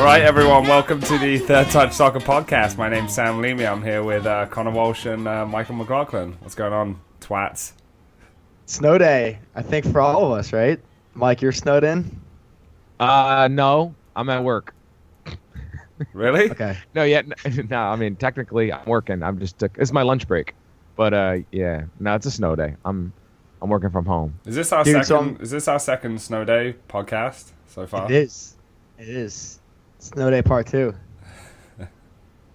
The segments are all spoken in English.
Right, everyone, welcome to the Third Touch Soccer Podcast. My name's Sam Leamy. I'm here with Connor Walsh and Michael McLaughlin. What's going on, twats? Snow day, I think, for all of us, right? Mike, you're snowed in? No, I'm at work. Really? Okay. No, I mean, technically, I'm working. It's my lunch break. But, yeah, no, it's a snow day. I'm working from home. Is this our second snow day podcast so far? It is. Snow day part 2.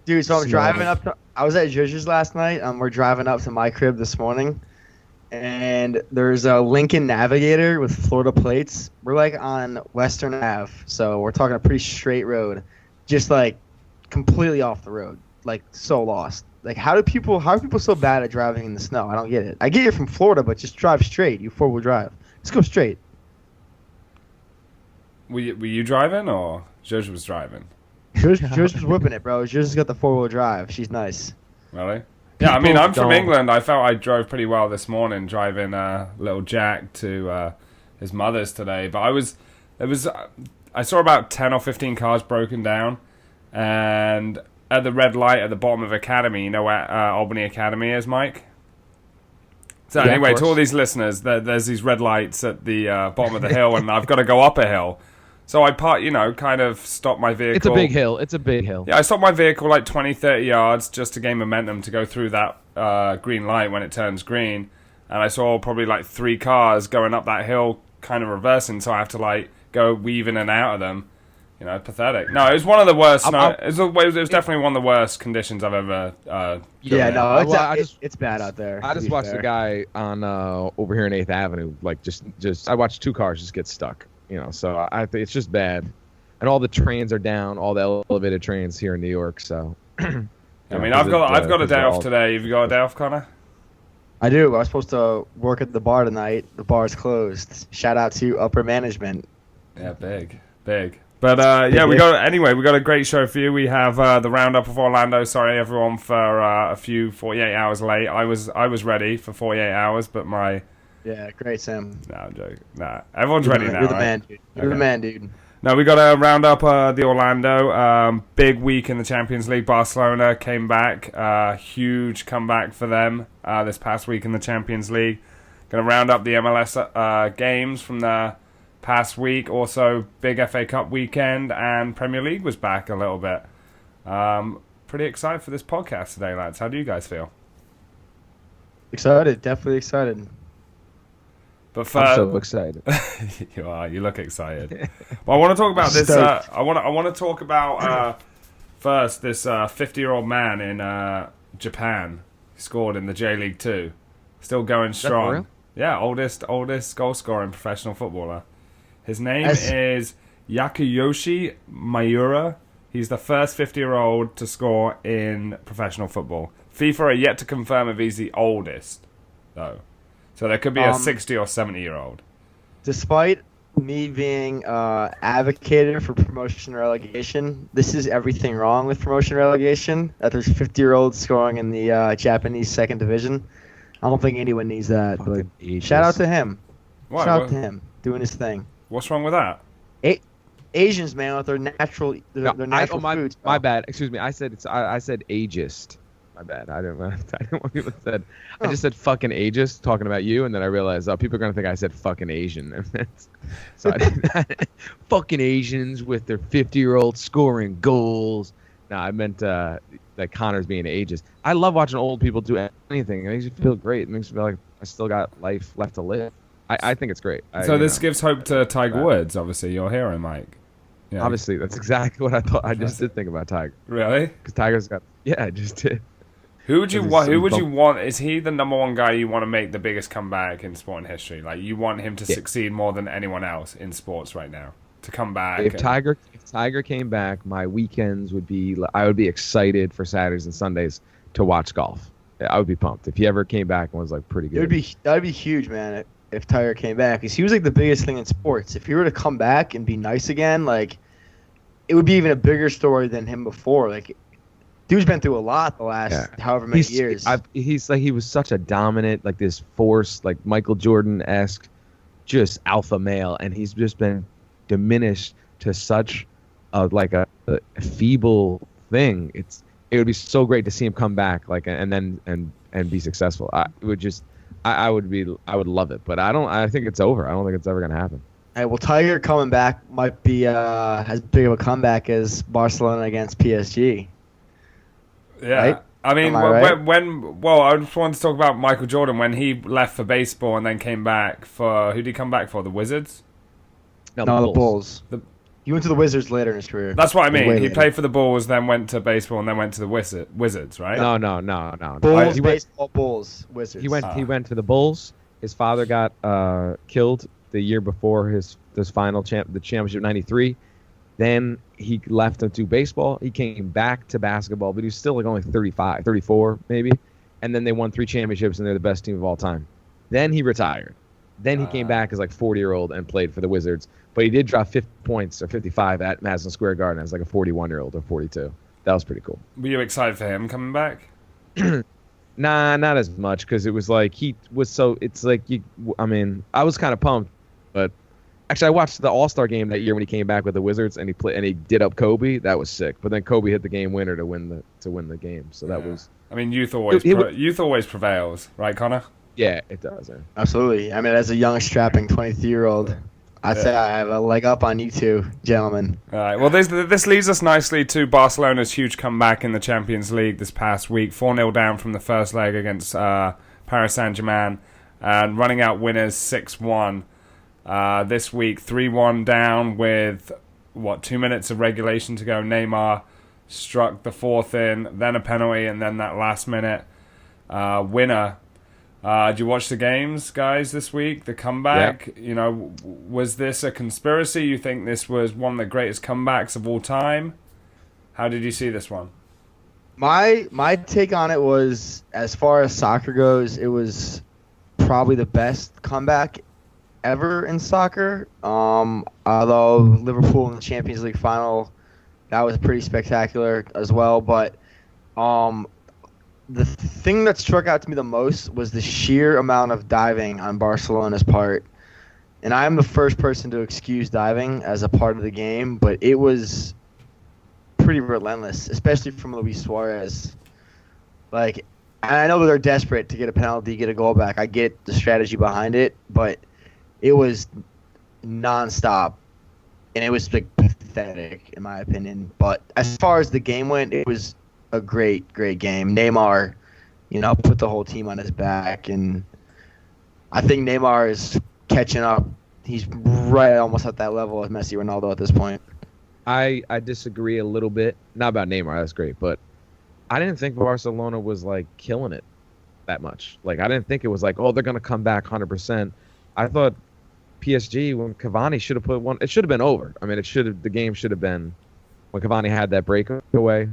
Dude, so I'm driving up to, I was at Zhuzh's last night. We're driving up to my crib this morning. And there's a Lincoln Navigator with Florida plates. We're like on Western Ave, so we're talking a pretty straight road. Just like completely off the road. Like so lost. Like how are people so bad at driving in the snow? I don't get it. I get you're from Florida, but just drive straight. You 4-wheel drive. Just go straight. Were you driving or Zhuzh was driving? Zhuzh was whipping it, bro. Zhuzh's got the 4-wheel drive. She's nice. Really? Yeah, I mean, I'm from England. I felt I drove pretty well this morning, driving little Jack to his mother's today. But I saw about 10 or 15 cars broken down, and at the red light at the bottom of Academy, you know where Albany Academy is, Mike? So yeah, anyway, to all these listeners, there's these red lights at the bottom of the hill, and I've got to go up a hill. So I kind of stopped my vehicle. It's a big hill. Yeah, I stopped my vehicle like 20, 30 yards just to gain momentum to go through that green light when it turns green. And I saw probably like 3 cars going up that hill kind of reversing, so I have to like go weave in and out of them. You know, pathetic. No, it was one of the worst. It was definitely one of the worst conditions I've ever it's bad out there. I just watched a guy on over here in 8th Avenue, like just I watched 2 cars just get stuck. You know, so I think it's just bad, and all the trains are down, all the elevated trains here in New York. So, I mean, I've got a day off today. Have you got a day off, Connor? I do. I was supposed to work at the bar tonight. The bar's closed. Shout out to upper management. Yeah, big. But we got a great show for you. We have the roundup of Orlando. Sorry, everyone, for a few 48 hours late. I was ready for 48 hours, but my great, Sam. No, I'm joking. Nah, everyone's ready now. You're the right? man, dude. You're the man, dude. No, we got to round up the Orlando. Big week in the Champions League. Barcelona came back. Huge comeback for them this past week in the Champions League. Going to round up the MLS games from the past week. Also, big FA Cup weekend, and Premier League was back a little bit. Pretty excited for this podcast today, lads. How do you guys feel? Excited. Definitely excited. But I'm so excited. You are. You look excited. But I want to talk about this. I want to talk about first this 50-year-old man in Japan who scored in the J League 2, still going strong. Yeah, oldest goal scorer in professional footballer. His name is Yasuyoshi Miura. He's the first 50-year-old to score in professional football. FIFA are yet to confirm if he's the oldest, though. So there could be a 60 or 70-year-old. Despite me being advocated for promotion and relegation, this is everything wrong with promotion and relegation. That there's 50-year-olds scoring in the Japanese second division. I don't think anyone needs that. But shout out to him. What? Shout out to him doing his thing. What's wrong with that? Asians, man, with their natural foods. My bad. Excuse me. I said ageist. My bad. I didn't want people to say. I just said fucking ageist talking about you, and then I realized people are gonna think I said fucking Asian. So fucking Asians with their 50-year-old scoring goals. No, I meant that Connor's being ageist. I love watching old people do anything. It makes you feel great. It makes me feel like I still got life left to live. I think it's great. This gives hope to Tiger Woods. Obviously, your hero, Mike. Yeah. Obviously, that's exactly what I thought. I just did think about Tiger. Really? Because Tiger's got. Yeah, I just did. Who would you want? Is he the number one guy you want to make the biggest comeback in sport in history? Like you want him to succeed more than anyone else in sports right now to come back. If Tiger came back, my weekends would be. I would be excited for Saturdays and Sundays to watch golf. I would be pumped if he ever came back and was like pretty good. That would be huge, man. If Tiger came back, because he was like the biggest thing in sports. If he were to come back and be nice again, like it would be even a bigger story than him before. Like. Dude's been through a lot the last however many years. He was such a dominant, like this force, like Michael Jordan-esque, just alpha male, and he's just been diminished to such a feeble thing. It would be so great to see him come back and be successful. I would love it, but I think it's over. I don't think it's ever gonna happen. Hey, well, Tiger coming back might be as big of a comeback as Barcelona against PSG. Yeah. Right? I mean, right? I just wanted to talk about Michael Jordan when he left for baseball and then came back for, who did he come back for? The Wizards? No, the Bulls. He went to the Wizards later in his career. That's what I mean. He played for the Bulls, then went to baseball, and then went to the Wizards, right? No. Bulls, baseball, Bulls, Wizards. He went to the Bulls. His father got killed the year before the championship '93. Then he left to do baseball. He came back to basketball, but he was still like only 35, 34 maybe. And then they won 3 championships, and they're the best team of all time. Then he retired. Then he came back as like 40-year-old and played for the Wizards. But he did drop 50 points or 55 at Madison Square Garden as like a 41-year-old or 42. That was pretty cool. Were you excited for him coming back? Nah, not as much, because it was like I was kind of pumped, but actually I watched the All-Star game that year when he came back with the Wizards and he did up Kobe. That was sick. But then Kobe hit the game winner to win the game. So that was. I mean, youth always prevails, right, Connor? Yeah, it does. Yeah. Absolutely. I mean, as a young, strapping 23-year-old, I'd say I have a leg up on you two, gentlemen. All right. Well, this leads us nicely to Barcelona's huge comeback in the Champions League this past week. 4-0 down from the first leg against Paris Saint-Germain, and running out winners 6-1. This week, 3-1 down with, 2 minutes of regulation to go. Neymar struck the fourth in, then a penalty, and then that last minute winner. Did you watch the games, guys, this week? The comeback? Yeah. Was this a conspiracy? You think this was one of the greatest comebacks of all time? How did you see this one? My take on it was, as far as soccer goes, it was probably the best comeback ever in soccer. Although Liverpool in the Champions League final, that was pretty spectacular as well. But the thing that struck out to me the most was the sheer amount of diving on Barcelona's part. And I'm the first person to excuse diving as a part of the game, but it was pretty relentless, especially from Luis Suarez. And I know that they're desperate to get a penalty, get a goal back. I get the strategy behind it, but it was nonstop, and it was pathetic in my opinion. But as far as the game went, it was a great game. Neymar, put the whole team on his back, and I think Neymar is catching up. He's right almost at that level as Messi, Ronaldo at this point. I disagree a little bit. Not about Neymar, that's great, but I didn't think Barcelona was killing it that much. I didn't think it was they're going to come back 100%. I thought PSG, when Cavani should have put one, it should have been over. I mean, the game should have been when Cavani had that breakaway. Do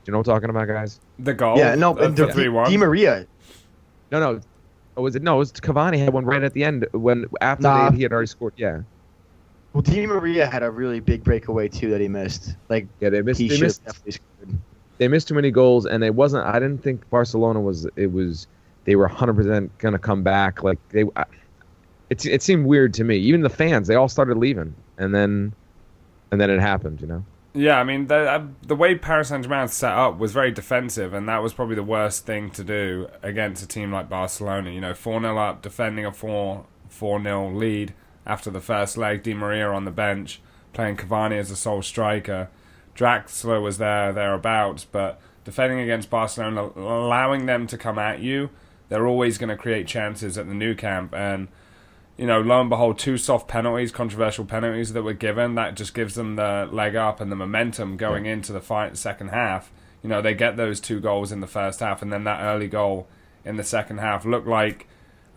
you know what I'm talking about, guys? The goal? Yeah, no, the 3-1. Di Maria. No. It was Cavani had one right at the end he had already scored. Yeah. Well, Di Maria had a really big breakaway too that he missed. They missed. Definitely scored. They missed too many goals, and it wasn't. I didn't think Barcelona was. It was. They were 100% gonna come back. It seemed weird to me. Even the fans, they all started leaving, and then it happened. Yeah, I mean, the way Paris Saint-Germain set up was very defensive, and that was probably the worst thing to do against a team like Barcelona. 4-0 up, defending a 4-0 lead after the first leg. Di Maria on the bench, playing Cavani as a sole striker. Draxler was thereabouts, but defending against Barcelona, allowing them to come at you, they're always going to create chances at the Nou Camp, and lo and behold, 2 soft penalties, controversial penalties that were given. That just gives them the leg up and the momentum going into the second half. They get those 2 goals in the first half, and then that early goal in the second half looked like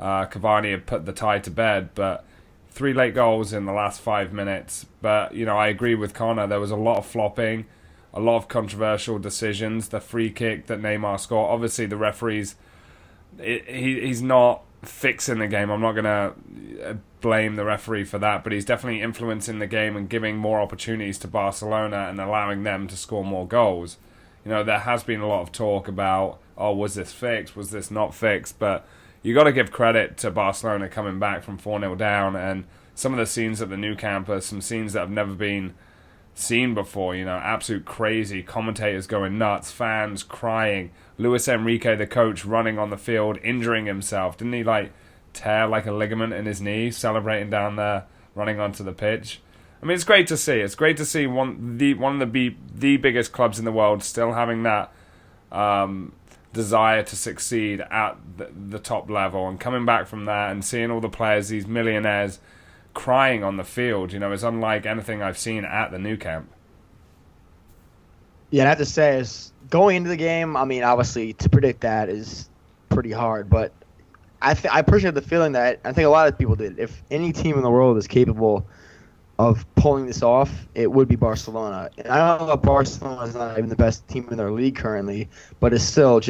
Cavani had put the tie to bed. But 3 late goals in the last 5 minutes. But, I agree with Connor. There was a lot of flopping, a lot of controversial decisions. The free kick that Neymar scored. Obviously, the referees, he's not fixing the game. I'm not going to blame the referee for that, but he's definitely influencing the game and giving more opportunities to Barcelona and allowing them to score more goals. There has been a lot of talk about, was this fixed? Was this not fixed? But you got to give credit to Barcelona coming back from 4-0 down, and some of the scenes at the Nou Camp are some scenes that have never been seen before. You know, absolute crazy. Commentators going nuts, fans crying. Luis Enrique, the coach, running on the field, injuring himself. Didn't he like tear like a ligament in his knee, celebrating down there, running onto the pitch? I mean, it's great to see. It's great to see one of the biggest clubs in the world still having that desire to succeed at the top level, and coming back from that and seeing all the players, these millionaires, crying on the field. You know, is unlike anything I've seen at the new camp. Yeah, and I have to say, is going into the game, I mean, obviously, to predict that is pretty hard, but I personally have the feeling that, I think a lot of people did, if any team in the world is capable of pulling this off, it would be Barcelona. And I don't know if Barcelona is not even the best team in their league currently, but it's still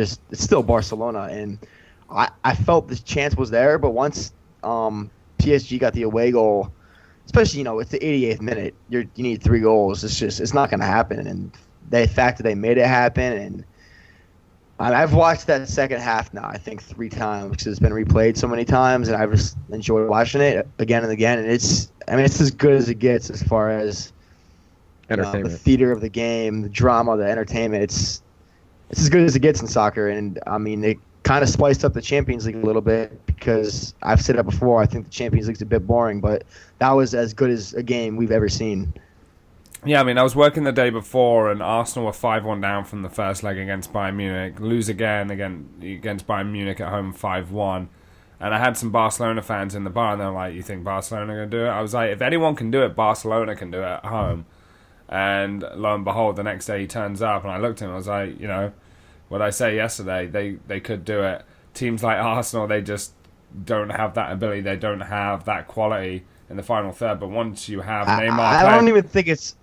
Barcelona. And I felt the chance was there, but once PSG got the away goal, especially, you know, it's the 88th minute, you need 3 goals. It's not going to happen. And the fact that they made it happen, and I've watched that second half now, I think 3 times, because it's been replayed so many times, and I've just enjoyed watching it again and again. And it's as good as it gets as far as Entertainment. The theater of the game, the drama, the entertainment. It's as good as it gets in soccer. And I mean, it kind of spiced up the Champions League a little bit, because I've said it before, I think the Champions League's a bit boring, but that was as good as a game we've ever seen. Yeah, I mean, I was working the day before, and Arsenal were 5-1 down from the first leg against Bayern Munich, lose again against Bayern Munich at home 5-1. And I had some Barcelona fans in the bar, and they're like, "You think Barcelona are going to do it?" I was like, if anyone can do it, Barcelona can do it at home. And lo and behold, the next day he turns up, and I looked at him, I was like, you know, what I say yesterday, they could do it. Teams like Arsenal, they just don't have that ability, they don't have that quality in the final third. But once you have Neymar... I don't even think it's...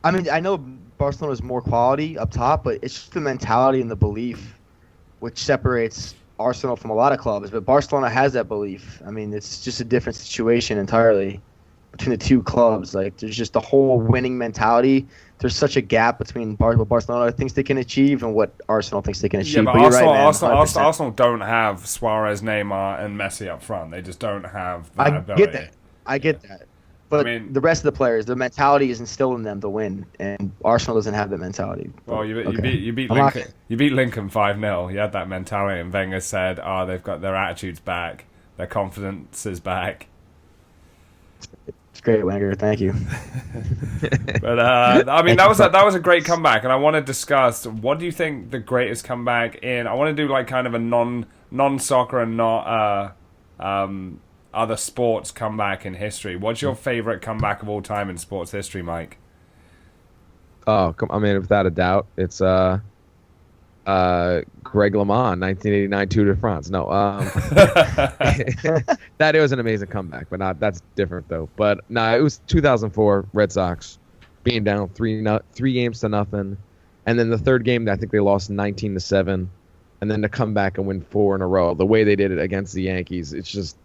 I mean, I know Barcelona is more quality up top, but it's just the mentality and the belief which separates Arsenal from a lot of clubs. But Barcelona has that belief. I mean, it's just a different situation entirely between the two clubs. Like, there's just the whole winning mentality. There's such a gap between what Barcelona thinks they can achieve and what Arsenal thinks they can achieve. Yeah, but Arsenal don't have Suarez, Neymar, and Messi up front. They just don't have that ability. I get that. But I mean, the rest of the players, the mentality is instilled in them to win, and Arsenal doesn't have that mentality. Well, you beat Lincoln. You beat Lincoln 5-0. You had that mentality, and Wenger said, "Oh, they've got their attitudes back, their confidence is back." It's great, Wenger. Thank you. But I mean, that was a great comeback, and I want to discuss, what do you think the greatest comeback in? I want to do like kind of a non-soccer and not other sports comeback in history. What's your favorite comeback of all time in sports history, Mike? Oh, I mean, without a doubt, it's Greg LeMond, 1989 Tour de France. No, that was an amazing comeback, but that's different though. But it was 2004 Red Sox being down 3-0, and then the third game I think they lost 19-7, and then to come back and win 4 in a row. The way they did it against the Yankees, it's just.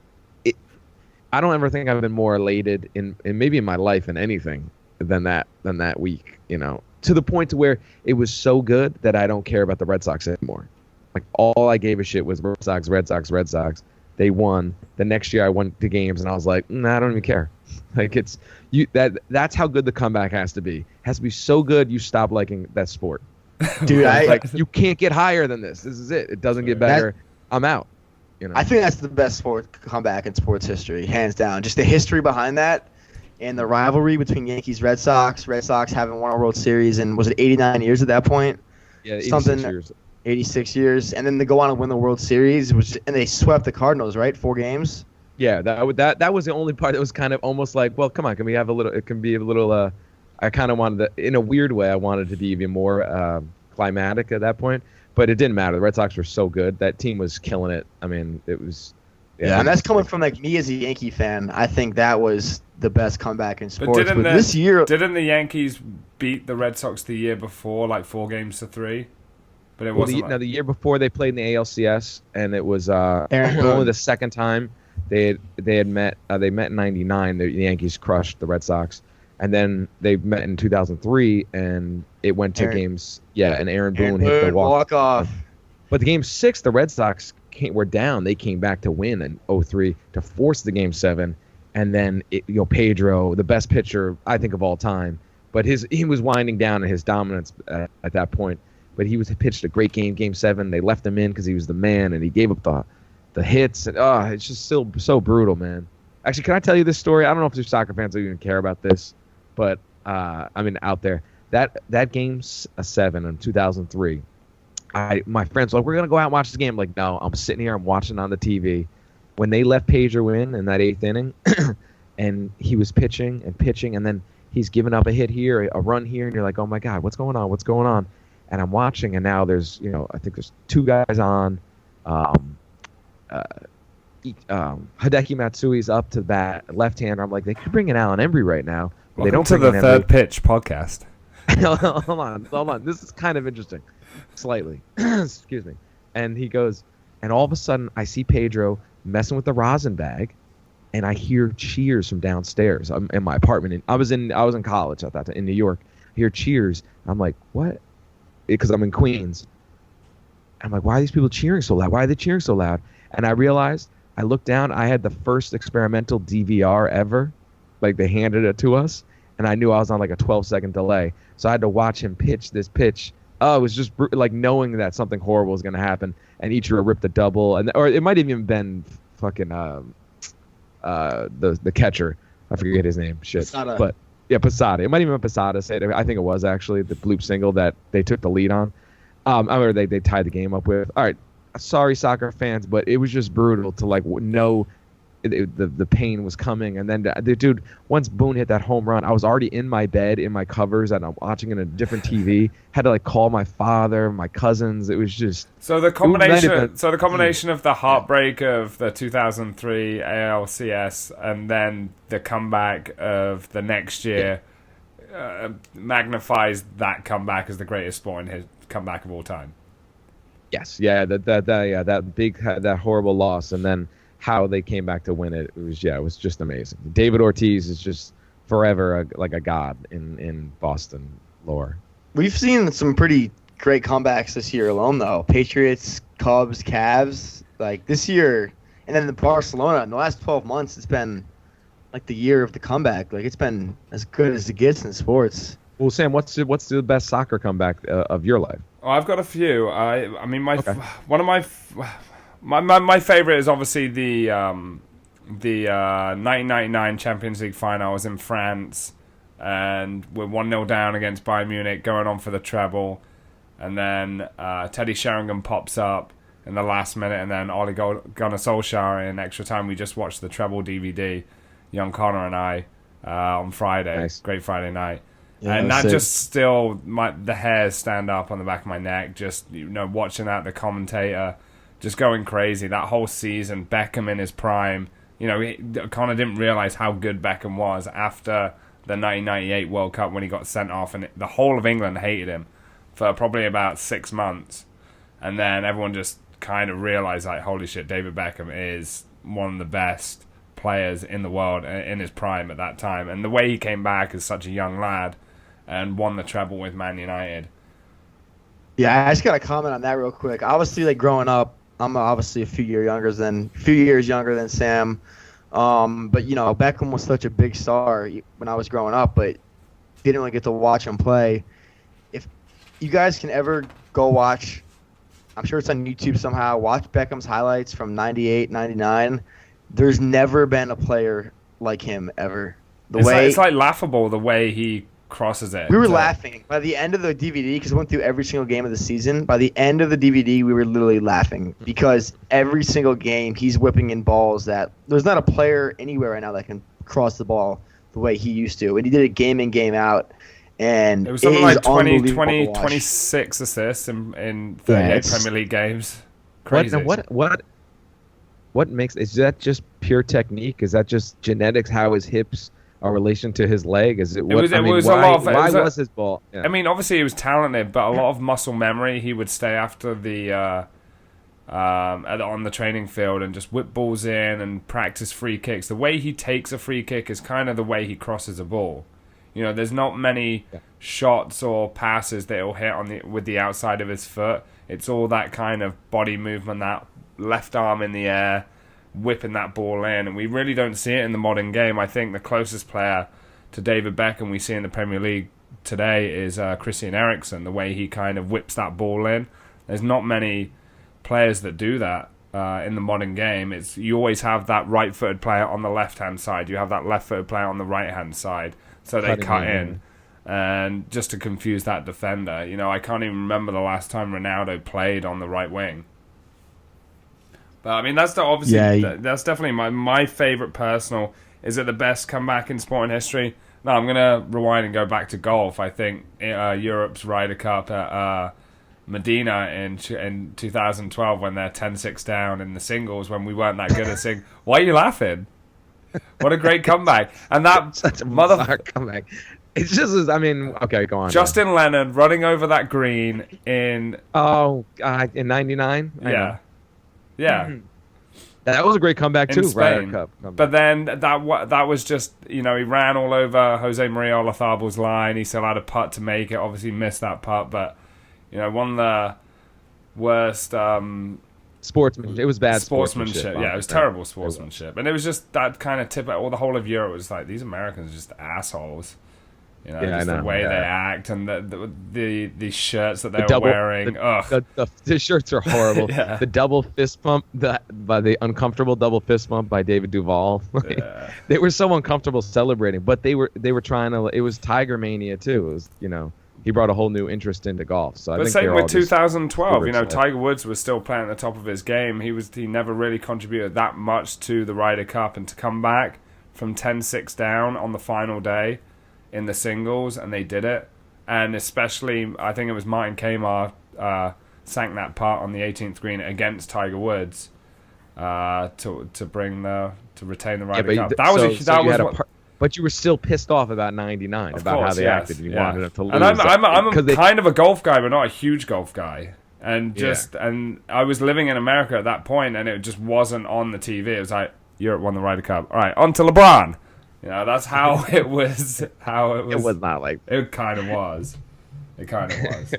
I don't ever think I've been more elated in maybe in my life in anything than that week, you know, to the point to where it was so good that I don't care about the Red Sox anymore. Like, all I gave a shit was Red Sox. They won. The next year I went to games and I was like, I don't even care. Like, it's that's how good the comeback has to be. It has to be so good you stop liking that sport. Dude, you can't get higher than this. This is it. It doesn't get better. I'm out. You know? I think that's the best sport comeback in sports history, hands down. Just the history behind that, and the rivalry between Yankees, Red Sox having won a World Series, and was it 89 years at that point? Yeah, 86 years. 86 years, and then they go on and win the World Series, and they swept the Cardinals, right? 4 games. Yeah, that was the only part that was kind of almost like, well, come on, can we have a little? It can be a little. I kind of wanted to, in a weird way, I wanted to be even more climatic at that point. But it didn't matter. The Red Sox were so good. That team was killing it. I mean, it was... Yeah, and that's coming from, like, me as a Yankee fan. I think that was the best comeback in sports. But this year... Didn't the Yankees beat the Red Sox the year before, like 4-3? But it wasn't... the year before they played in the ALCS, and it was only the second time they had met. They met in '99. The Yankees crushed the Red Sox. And then they met in 2003, and it went to games. Yeah, and Aaron Boone hit the walk-off. But the Game 6, the Red Sox were down. They came back to win in 2003 to force the Game 7. And then Pedro, the best pitcher I think of all time, But he was winding down in his dominance at that point. But he pitched a great game, Game 7. They left him in because he was the man, and he gave up the hits. And it's just still so brutal, man. Actually, can I tell you this story? I don't know if there's soccer fans that even care about this, but out there. That Game 7 in 2003. My friends were like, we're gonna go out and watch this game. I'm like, no, I'm sitting here, I'm watching on the TV. When they left Pedro in that 8th inning, and he was pitching, and then he's giving up a hit here, a run here, and you're like, oh my God, what's going on? And I'm watching, and now there's, I think there's 2 guys on. Hideki Matsui's up to bat, left-hander. I'm like, they could bring in Alan Embry right now. But they don't to the Third Pitch podcast. Hold on. This is kind of interesting. Slightly. Excuse me. And he goes, and all of a sudden, I see Pedro messing with the rosin bag, and I hear cheers from downstairs. I'm in my apartment. I was in college at that time in New York. I hear cheers. I'm like, what? Because I'm in Queens. I'm like, why are these people cheering so loud? Why are they cheering so loud? And I realized, I looked down, I had the first experimental DVR ever. Like, they handed it to us, and I knew I was on like a 12-second delay. So I had to watch him pitch this pitch. Oh, it was just like knowing that something horrible was going to happen. And Ichiro ripped a double, or it might have even been fucking the catcher. I forget his name. Shit. Posada. But yeah, Posada. It might even be Posada. I think it was actually the bloop single that they took the lead on. I remember they tied the game up with. All right, sorry soccer fans, but it was just brutal to like know the pain was coming. And then the dude, once Boone hit that home run, I was already in my bed in my covers and I'm watching in a different TV. Had to like call my father, my cousins. It was just the combination of the heartbreak of the 2003 ALCS and then the comeback of the next year magnifies that comeback as the greatest sporting comeback of all time. Yes, yeah, that horrible loss, and then how they came back to win it. It was just amazing. David Ortiz is just forever like a god in Boston lore. We've seen some pretty great comebacks this year alone, though. Patriots, Cubs, Cavs. Like this year, and then the Barcelona. In the last 12 months, it's been like the year of the comeback. Like it's been as good as it gets in sports. Well, Sam, what's the best soccer comeback of your life? Oh, I've got a few. I mean, one of my favorite is obviously the 1999 Champions League final. I was in France, and we're 1-0 down against Bayern Munich, going on for the treble, and then Teddy Sheringham pops up in the last minute, and then Ole Gunnar Solskjaer in extra time. We just watched the treble DVD, young Connor and I, on Friday. Nice. Great Friday night. Yeah, and that just still, the hairs stand up on the back of my neck. Just watching that, the commentator just going crazy. That whole season, Beckham in his prime. Connor didn't realize how good Beckham was after the 1998 World Cup when he got sent off, and the whole of England hated him for probably about 6 months. And then everyone just kind of realized, like, holy shit, David Beckham is one of the best players in the world in his prime at that time. And the way he came back as such a young lad and won the treble with Man United. Yeah, I just got to comment on that real quick. Obviously, like growing up, I'm obviously a few years younger than Sam. But Beckham was such a big star when I was growing up, but didn't really get to watch him play. If you guys can ever go watch, I'm sure it's on YouTube somehow, watch Beckham's highlights from 98, 99. There's never been a player like him ever. It's like laughable the way he crosses it. We were laughing by the end of the DVD because we went through every single game of the season. By the end of the DVD, we were literally laughing because every single game he's whipping in balls that there's not a player anywhere right now that can cross the ball the way he used to. And he did it game in, game out. And it was something like 26 assists in 38 Premier League games. Crazy. What makes, is that just pure technique? Is that just genetics? How his hips are relation to his leg? Is it? Why was his ball? Yeah. I mean, obviously he was talented, but a lot of muscle memory. He would stay after the on the training field and just whip balls in and practice free kicks. The way he takes a free kick is kind of the way he crosses a ball. There's not many shots or passes that he'll hit with the outside of his foot. It's all that kind of body movement, that left arm in the air, whipping that ball in, and we really don't see it in the modern game. I think the closest player to David Beckham we see in the Premier League today is Christian Eriksen. The way he kind of whips that ball in. There's not many players that do that in the modern game. You always have that right-footed player on the left-hand side. You have that left-footed player on the right-hand side. So they cut in. And just to confuse that defender. I can't even remember the last time Ronaldo played on the right wing. But, I mean, that's that's definitely my favourite personal. Is it the best comeback in sporting history? No, I'm going to rewind and go back to golf. I think Europe's Ryder Cup at Medina in 2012 when they're 10-6 down in the singles when we weren't that good at sing. Why are you laughing? What a great comeback. And that such a motherfucker comeback. It's just, I mean, okay, go on. Justin Lennon running over that green in... in 99? Yeah. Yeah. Mm-hmm. That was a great comeback, too. Ryder Cup comeback. But then that was just, he ran all over Jose Maria Olazabal's line. He still had a putt to make it. Obviously missed that putt, but, one of the worst... sportsmanship. It was bad sportsmanship. Yeah, it was terrible sportsmanship. And it was just that kind of the whole of Europe was like, these Americans are just assholes. Just the way they act and the shirts that they were wearing. The shirts are horrible. Yeah. The double fist bump, the uncomfortable double fist bump by David Duval. They were so uncomfortable celebrating, but they were trying to. It was Tiger Mania too. It was he brought a whole new interest into golf. So I think same with 2012. Tiger Woods was still playing at the top of his game. He never really contributed that much to the Ryder Cup, and to come back from 10-6 down on the final day in the singles, and they did it. And especially, I think it was Martin Kmart sank that putt on the 18th green against Tiger Woods to retain the Ryder Cup. But you were still pissed off about 99, about how they acted, and you wanted them to lose. And I'm kind of a golf guy, but not a huge golf guy. And and I was living in America at that point, and it just wasn't on the TV. It was like, Europe won the Ryder Cup. All right, on to LeBron. That's how it was. It was not like that. It kind of was. It kind of was.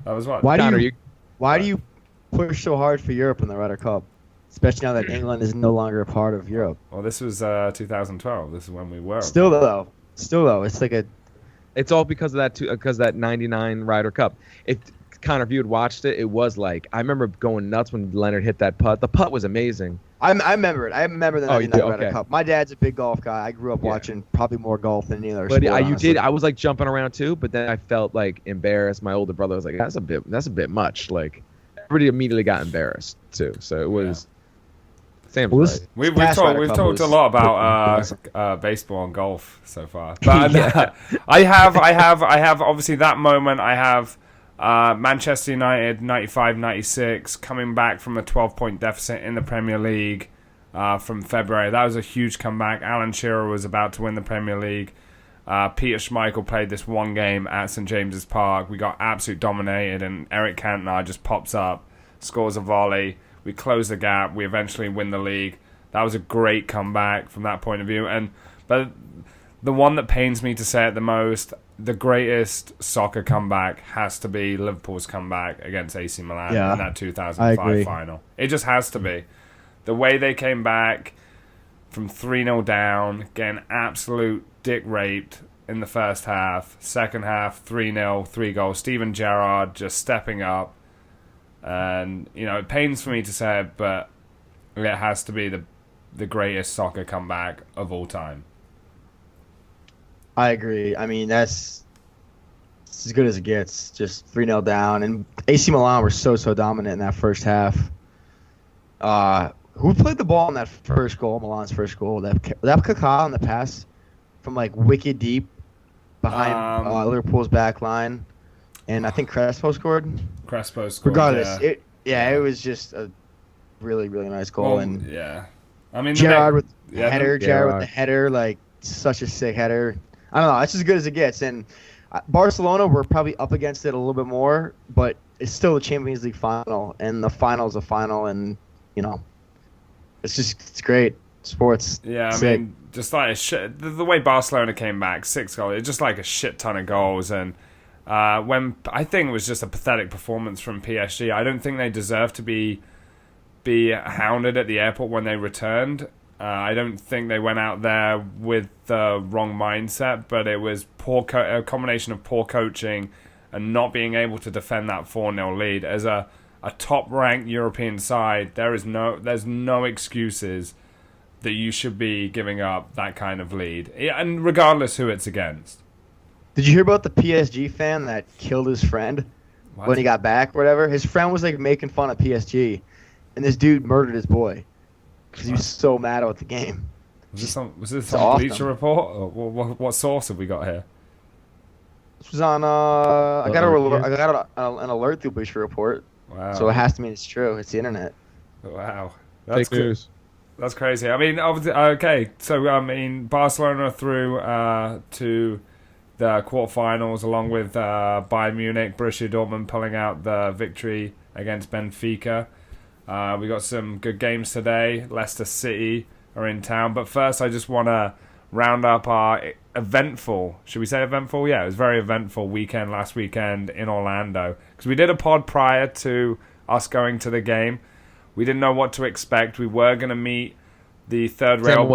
That was what. Why do you push so hard for Europe in the Ryder Cup, especially now that England is no longer a part of Europe? Well, this was 2012. This is when we were. Still though, it's like It's all because of that 99 Ryder Cup. Connor, if you had watched it, it was like, I remember going nuts when Leonard hit that putt. The putt was amazing. I remember it. I remember the 99 Ryder Cup. My dad's a big golf guy. I grew up watching probably more golf than any other sport. But you did. I was like jumping around too, but then I felt like embarrassed. My older brother was like, that's a bit much. Like, everybody immediately got embarrassed too. So it was. Sam's right. We've talked a lot about baseball and golf so far. But I have obviously that moment. I have Manchester United 95-96 coming back from a 12-point deficit in the Premier League from February. That was a huge comeback. Alan Shearer was about to win the Premier League. Peter Schmeichel played this one game at St James's Park. We got absolutely dominated, and Eric Cantona just pops up, scores a volley. We close the gap. We eventually win the league. That was a great comeback from that point of view. But the one that pains me to say it the most, the greatest soccer comeback has to be Liverpool's comeback against AC Milan in that 2005 final. It just has to be. The way they came back from 3-0 down, getting absolute dick raped in the first half. Second half, 3-0, 3 goals. Steven Gerrard just stepping up. And, it pains for me to say it, but it has to be the greatest soccer comeback of all time. I agree. I mean, that's as good as it gets. Just 3-0 down. And AC Milan were so dominant in that first half. Who played the ball in that first goal, Milan's first goal? That Kaká on the pass from, like, wicked deep behind Liverpool's back line. And I think Crespo scored. Regardless, it was just a really, really nice goal. I mean, Gerrard with the header, like, such a sick header. I don't know. It's as good as it gets. And Barcelona were probably up against it a little bit more, but it's still the Champions League final, and the final's a final, and it's great sports. Yeah, I mean, just like the way Barcelona came back, 6 goals, it's just like a shit ton of goals, and when I think it was just a pathetic performance from PSG. I don't think they deserved to be hounded at the airport when they returned. I don't think they went out there with the wrong mindset, but it was a combination of poor coaching and not being able to defend that 4-0 lead. As a top-ranked European side, there's no excuses that you should be giving up that kind of lead, and regardless who it's against. Did you hear about the PSG fan that killed his friend when he got back or whatever? His friend was like making fun of PSG, and this dude murdered his boy because he was so mad about the game. Was this some Bleacher Report? Or what source have we got here? This was on. I got an alert through Bleacher Report. Wow. So it has to mean it's true. It's the internet. Wow. That's fake news. That's crazy. I mean, obviously, okay. So Barcelona through to the quarterfinals, along with Bayern Munich, Borussia Dortmund pulling out the victory against Benfica. We got some good games today. Leicester City are in town. But first, I just want to round up our eventful, should we say eventful? Yeah, it was a very eventful weekend last weekend in Orlando. Because we did a pod prior to us going to the game. We didn't know what to expect. We were going to meet the third rail. Tell them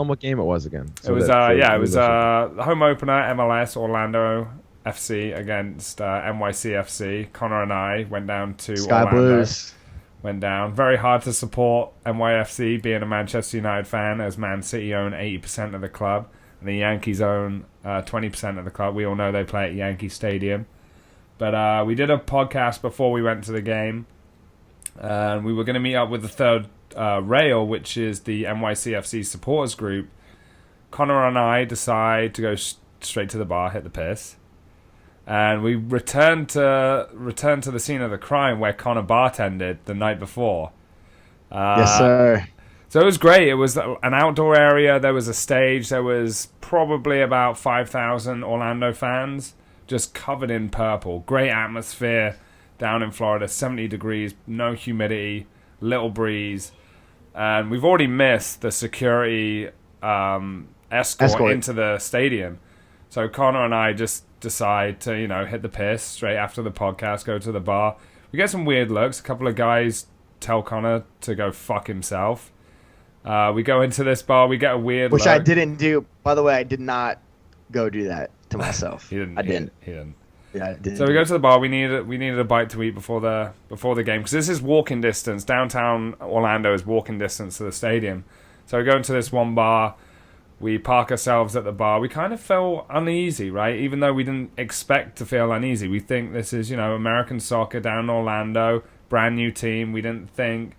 what game it was again. It was the home opener, MLS Orlando FC against NYCFC. Connor and I went down to Sky Orlando. Blues. Went down. Very hard to support NYFC, being a Manchester United fan, as Man City own 80% of the club and the Yankees own 20% of the club. We all know they play at Yankee Stadium. But we did a podcast before we went to the game. And we were going to meet up with the third rail, which is the NYCFC supporters group. Connor and I decide to go straight to the bar, hit the piss. And we returned to the scene of the crime where Connor bartended the night before. Yes, sir. So it was great. It was an outdoor area. There was a stage. There was probably about 5,000 Orlando fans, just covered in purple. Great atmosphere down in Florida. 70 degrees, no humidity, little breeze. And we've already missed the security escort into the stadium. So Connor and I just decide to, hit the piss straight after the podcast, go to the bar. We get some weird looks. A couple of guys tell Connor to go fuck himself. We go into this bar. We get a weird look. Which I didn't do. By the way, I did not go do that to myself. He didn't. I didn't. He didn't. Yeah, I didn't. So we go to the bar. We needed a bite to eat before the game, because this is walking distance. Downtown Orlando is walking distance to the stadium. So we go into this one bar. We park ourselves at the bar. We kind of felt uneasy, right? Even though we didn't expect to feel uneasy. We think this is, American soccer down in Orlando, brand new team. We didn't think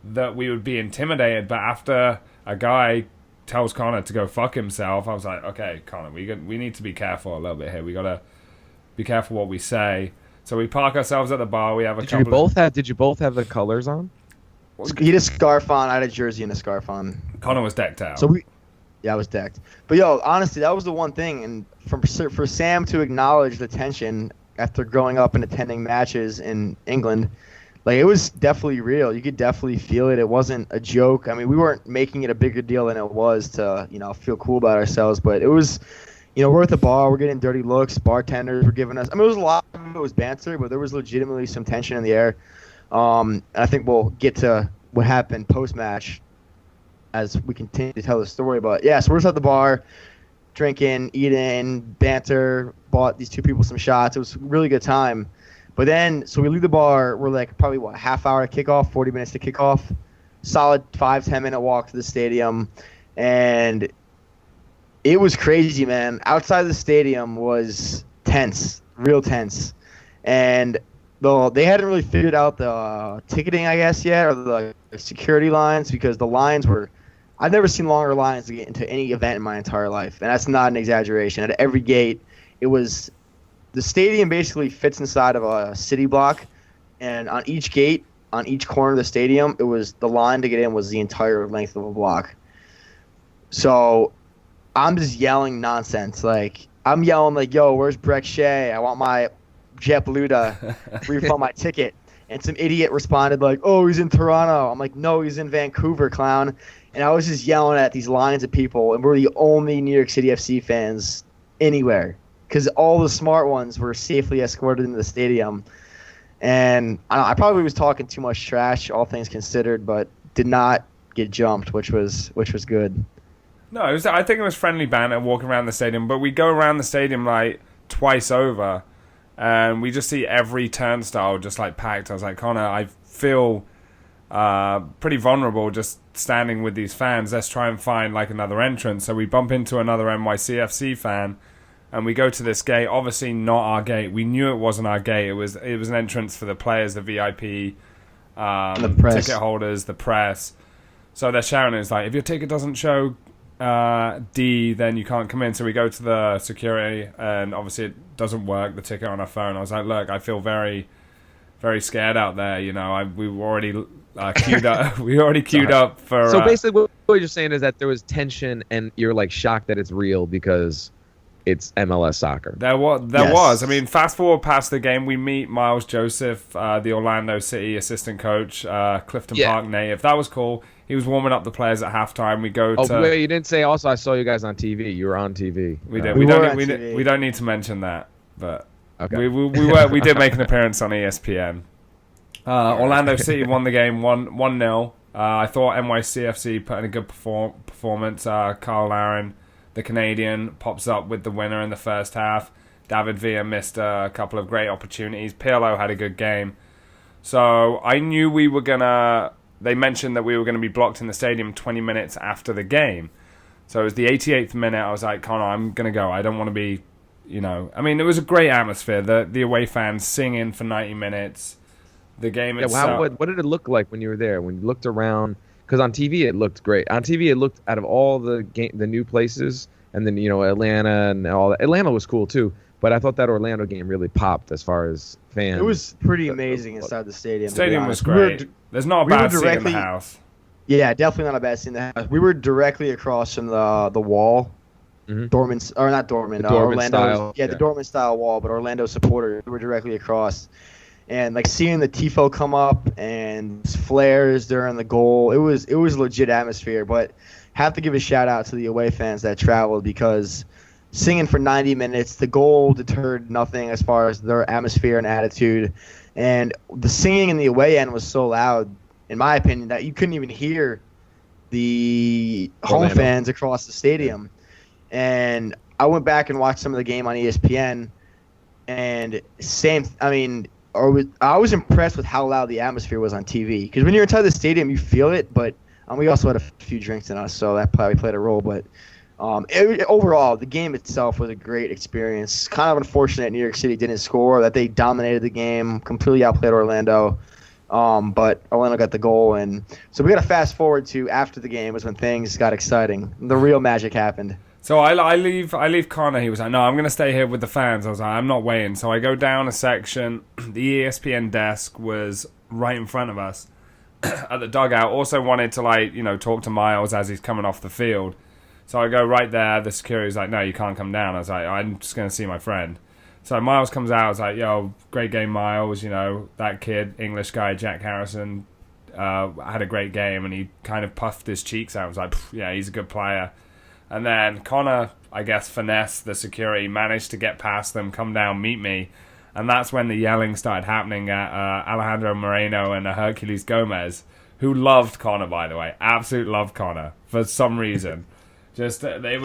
that we would be intimidated. But after a guy tells Connor to go fuck himself, I was like, okay, Connor, we need to be careful a little bit here. We got to be careful what we say. So we park ourselves at the bar. We have a Did you both have the colors on? He had a scarf on. I had a jersey and a scarf on. Connor was decked out. Yeah, I was decked. But, honestly, that was the one thing. And for Sam to acknowledge the tension after growing up and attending matches in England, it was definitely real. You could definitely feel it. It wasn't a joke. I mean, we weren't making it a bigger deal than it was to, feel cool about ourselves. But it was, we're at the bar. We're getting dirty looks. Bartenders were giving us – I mean, it was a lot of it was banter, but there was legitimately some tension in the air. And I think we'll get to what happened post-match as we continue to tell the story. But yeah, so we're just at the bar, drinking, eating, banter, bought these two people some shots. It was a really good time. But then, so we leave the bar, we're probably, half hour to kickoff, 40 minutes to kickoff, solid 5-10 minute walk to the stadium. And it was crazy, man. Outside the stadium was tense, real tense. And though they hadn't really figured out the ticketing, I guess, yet, or the security lines, because the lines were – I've never seen longer lines to get into any event in my entire life, and that's not an exaggeration. At every gate, it was – the stadium basically fits inside of a city block, and on each gate, on each corner of the stadium, it was – the line to get in was the entire length of a block. So I'm just yelling nonsense. I'm yelling yo, where's Breck Shea? I want my – JetBlue to refund my ticket. And some idiot responded oh, he's in Toronto. I'm like, no, he's in Vancouver, clown. And I was just yelling at these lines of people, and we're the only New York City FC fans anywhere, because all the smart ones were safely escorted into the stadium. And I probably was talking too much trash, all things considered, but did not get jumped, which was good. No, I think it was friendly banter walking around the stadium, but we go around the stadium like twice over, and we just see every turnstile just like packed. I was like, Connor, I feel pretty vulnerable just standing with these fans. Let's try and find like another entrance. So we bump into another NYCFC fan, and we go to this gate. Obviously not our gate. We knew it wasn't our gate. It was an entrance for the players, the VIP, The press. ticket holders, the press. So they're shouting, it's like, if your ticket doesn't show D, then you can't come in. So we go to the security, and obviously it doesn't work, the ticket on our phone. I was like, look, I feel very, very scared out there. You know, we were already queued up. We already queued up for. So basically, what you're saying is that there was tension, and you're like shocked that it's real because it's MLS soccer. There Yes. was. I mean, fast forward past the game, we meet Miles Joseph, the Orlando City assistant coach, Clifton Park native. That was cool. He was warming up the players at halftime. We go to. Oh, wait, you didn't say. Also, I saw you guys on TV. You were on TV. We did. We We were don't. on We TV. don't need to mention that, but Okay. we did make an appearance on ESPN. Orlando City won the game 1-0. I thought NYCFC put in a good performance. Carl Laren, the Canadian, pops up with the winner in the first half. David Villa missed a couple of great opportunities. Pirlo had a good game. So I knew we were gonna. They mentioned that we were going to be blocked in the stadium 20 minutes after the game. So it was the 88th minute. I was like, Connor, I'm going to go. I don't want to be, I mean, it was a great atmosphere. The away fans singing for 90 minutes. The game itself. What did it look like when you were there? When you looked around? Because on TV it looked great. On TV it looked, out of all the new places, and then Atlanta and all that. Atlanta was cool too. But I thought that Orlando game really popped as far as fans. It was pretty amazing inside the stadium. The stadium was We were great. There's not a bad seat in the directly- house. Yeah, definitely not a bad scene in the house. We were directly across from the wall. Mhm. Dortmund, or not Dortmund, The Dortmund Orlando. style, Yeah, the yeah. Dortmund style wall, but Orlando supporters were directly across. And like seeing the tifo come up and flares during the goal, it was legit atmosphere. But have to give a shout out to the away fans that traveled, because singing for 90 minutes, the goal deterred nothing as far as their atmosphere and attitude. And the singing in the away end was so loud, in my opinion, that you couldn't even hear the home Orlando. fans across the stadium. And I went back and watched some of the game on ESPN, and I was impressed with how loud the atmosphere was on TV. Because when you're inside the stadium, you feel it, but we also had a few drinks in us, so that probably played a role. But overall, the game itself was a great experience. Kind of unfortunate New York City didn't score, that they dominated the game, completely outplayed Orlando. But Orlando got the goal, and so we got to fast forward to after the game was when things got exciting. The real magic happened. So I leave Connor. He was like, no, I'm going to stay here with the fans. I was like, I'm not waiting. So I go down a section. The ESPN desk was right in front of us at the dugout. Also wanted to talk to Miles as he's coming off the field. So I go right there. The security's like, no, you can't come down. I was like, I'm just going to see my friend. So Miles comes out. I was like, yo, great game, Miles. That kid, English guy, Jack Harrison, had a great game. And he kind of puffed his cheeks out. I was like, yeah, he's a good player. And then Connor, I guess, finessed the security, managed to get past them, come down, meet me. And that's when the yelling started happening at Alejandro Moreno and Hercules Gomez, who loved Connor, by the way. Absolutely loved Connor for some reason. Just it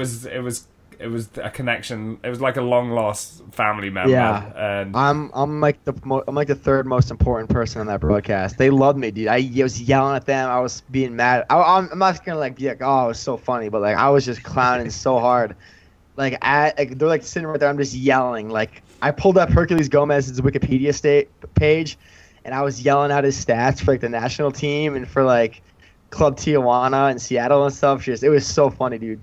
was a connection. It was like a long lost family member. Yeah, and I'm like the third most important person on that broadcast. They loved me, dude. I was yelling at them. I was being mad. I'm not gonna be like, oh, it was so funny, but I was just clowning so hard. They're sitting right there. I'm just yelling. I pulled up Hercules Gomez's Wikipedia page, and I was yelling out his stats for the national team and for Club Tijuana and Seattle and stuff. It was so funny, dude.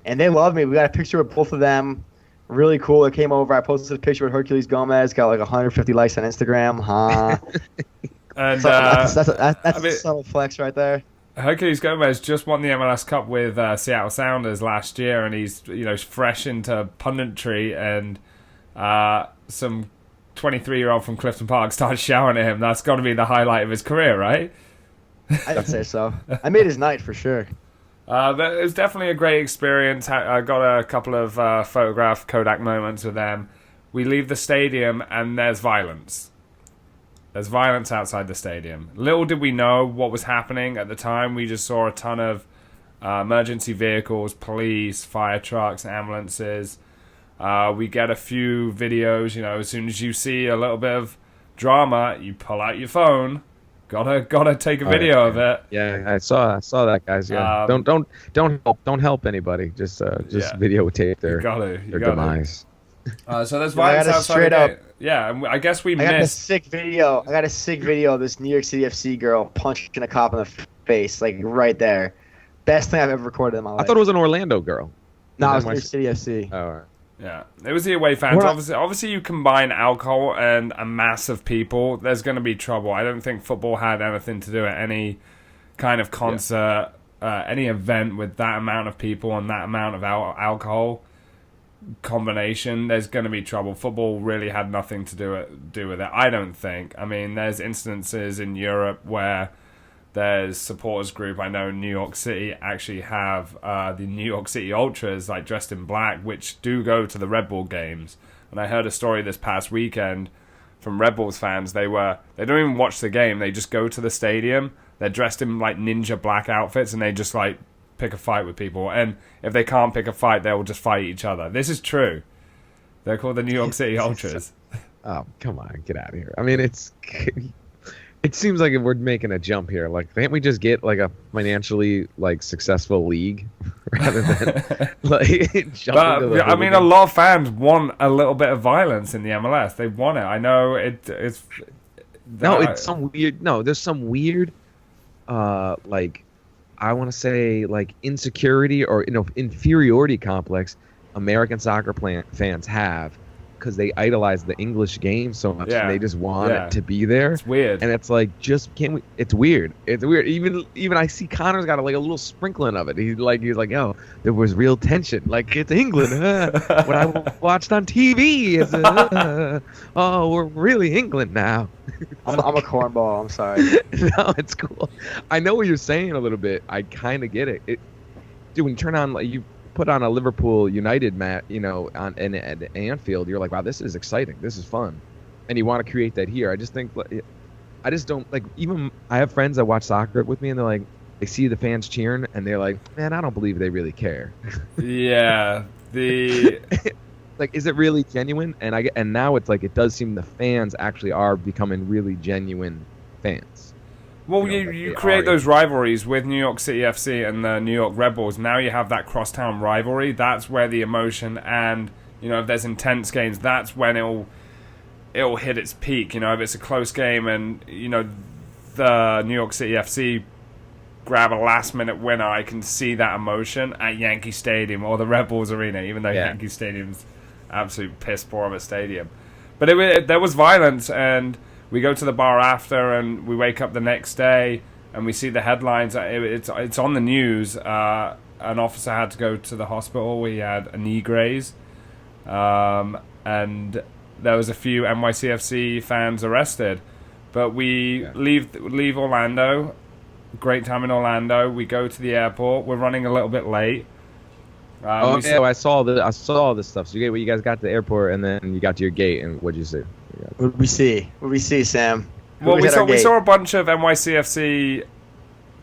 And they loved me. We got a picture with both of them. Really cool. It came over. I posted a picture with Hercules Gomez. Got 150 likes on Instagram. Huh? and That's a subtle flex right there. Hercules Gomez just won the MLS Cup with Seattle Sounders last year, and he's fresh into punditry, and some 23-year-old from Clifton Park started shouting at him. That's got to be the highlight of his career, right? I'd say so. I made his night for sure. But it was definitely a great experience. I got a couple of photograph Kodak moments with them. We leave the stadium and there's violence. There's violence outside the stadium. Little did we know what was happening at the time. We just saw a ton of emergency vehicles, police, fire trucks, ambulances. We get a few videos. As soon as you see a little bit of drama, you pull out your phone. Gotta take a video of it. Yeah, I saw that, guys. Yeah, don't help anybody. Just videotape their demise. So there's violence outside the gate. Yeah, and I guess we missed. I got a sick video of this New York City FC girl punching a cop in the face, like right there. Best thing I've ever recorded in my life. I thought it was an Orlando girl. No, it was New York City FC. Oh, all right. Yeah, it was the away fans. Obviously, you combine alcohol and a mass of people, there's going to be trouble. I don't think football had anything to do with any kind of concert, any event with that amount of people and that amount of alcohol combination. There's going to be trouble. Football really had nothing to do with it, I don't think. I mean, there's instances in Europe where there's supporters group. I know New York City actually have the New York City Ultras, like dressed in black, which do go to the Red Bull games. And I heard a story this past weekend from Red Bulls fans. They don't even watch the game. They just go to the stadium. They're dressed in like ninja black outfits, and they just like pick a fight with people. And if they can't pick a fight, they will just fight each other. This is true. They're called the New York City Ultras. Oh, come on, get out of here. I mean, it seems like we're making a jump here. Like, can't we just get like a financially like successful league rather than like jumping to the I mean, a lot of fans want a little bit of violence in the MLS. They want it. I know it's. It's some weird. No, there's some weird, like, I want to say like insecurity or inferiority complex American soccer fans have. Because they idolize the English game so much, and they just want it to be there. It's weird, and it's like, just can't we? It's weird. It's weird. Even I see Connor's got a little sprinkling of it. He's like, yo, there was real tension. Like, it's England. What I watched on TV is, oh, we're really England now. I'm a cornball. I'm sorry. No, it's cool. I know what you're saying a little bit. I kind of get it. Dude, when you turn on, like, you put on a Liverpool United match, at Anfield, you're like, wow, this is exciting, this is fun, and you want to create that here. I just think, I just don't like. Even I have friends that watch soccer with me, and they're like, they see the fans cheering, and they're like, man, I don't believe they really care. Yeah, like, is it really genuine? And now it's like, it does seem the fans actually are becoming really genuine fans. Well, you create those rivalries with New York City FC and the New York Red Bulls. Now you have that crosstown rivalry. That's where the emotion and, if there's intense games, that's when it'll hit its peak. If it's a close game and, the New York City FC grab a last-minute winner, I can see that emotion at Yankee Stadium or the Red Bulls Arena, even though Yankee Stadium's absolute piss poor of a stadium. But there was violence, and we go to the bar after, and we wake up the next day, and we see the headlines. It's on the news. An officer had to go to the hospital. He had a knee graze, and there was a few NYCFC fans arrested. But we leave Orlando. Great time in Orlando. We go to the airport. We're running a little bit late. I saw this stuff. So you guys got to the airport, and then you got to your gate, and what'd you see? What did we see, Sam? Well, we saw a bunch of NYCFC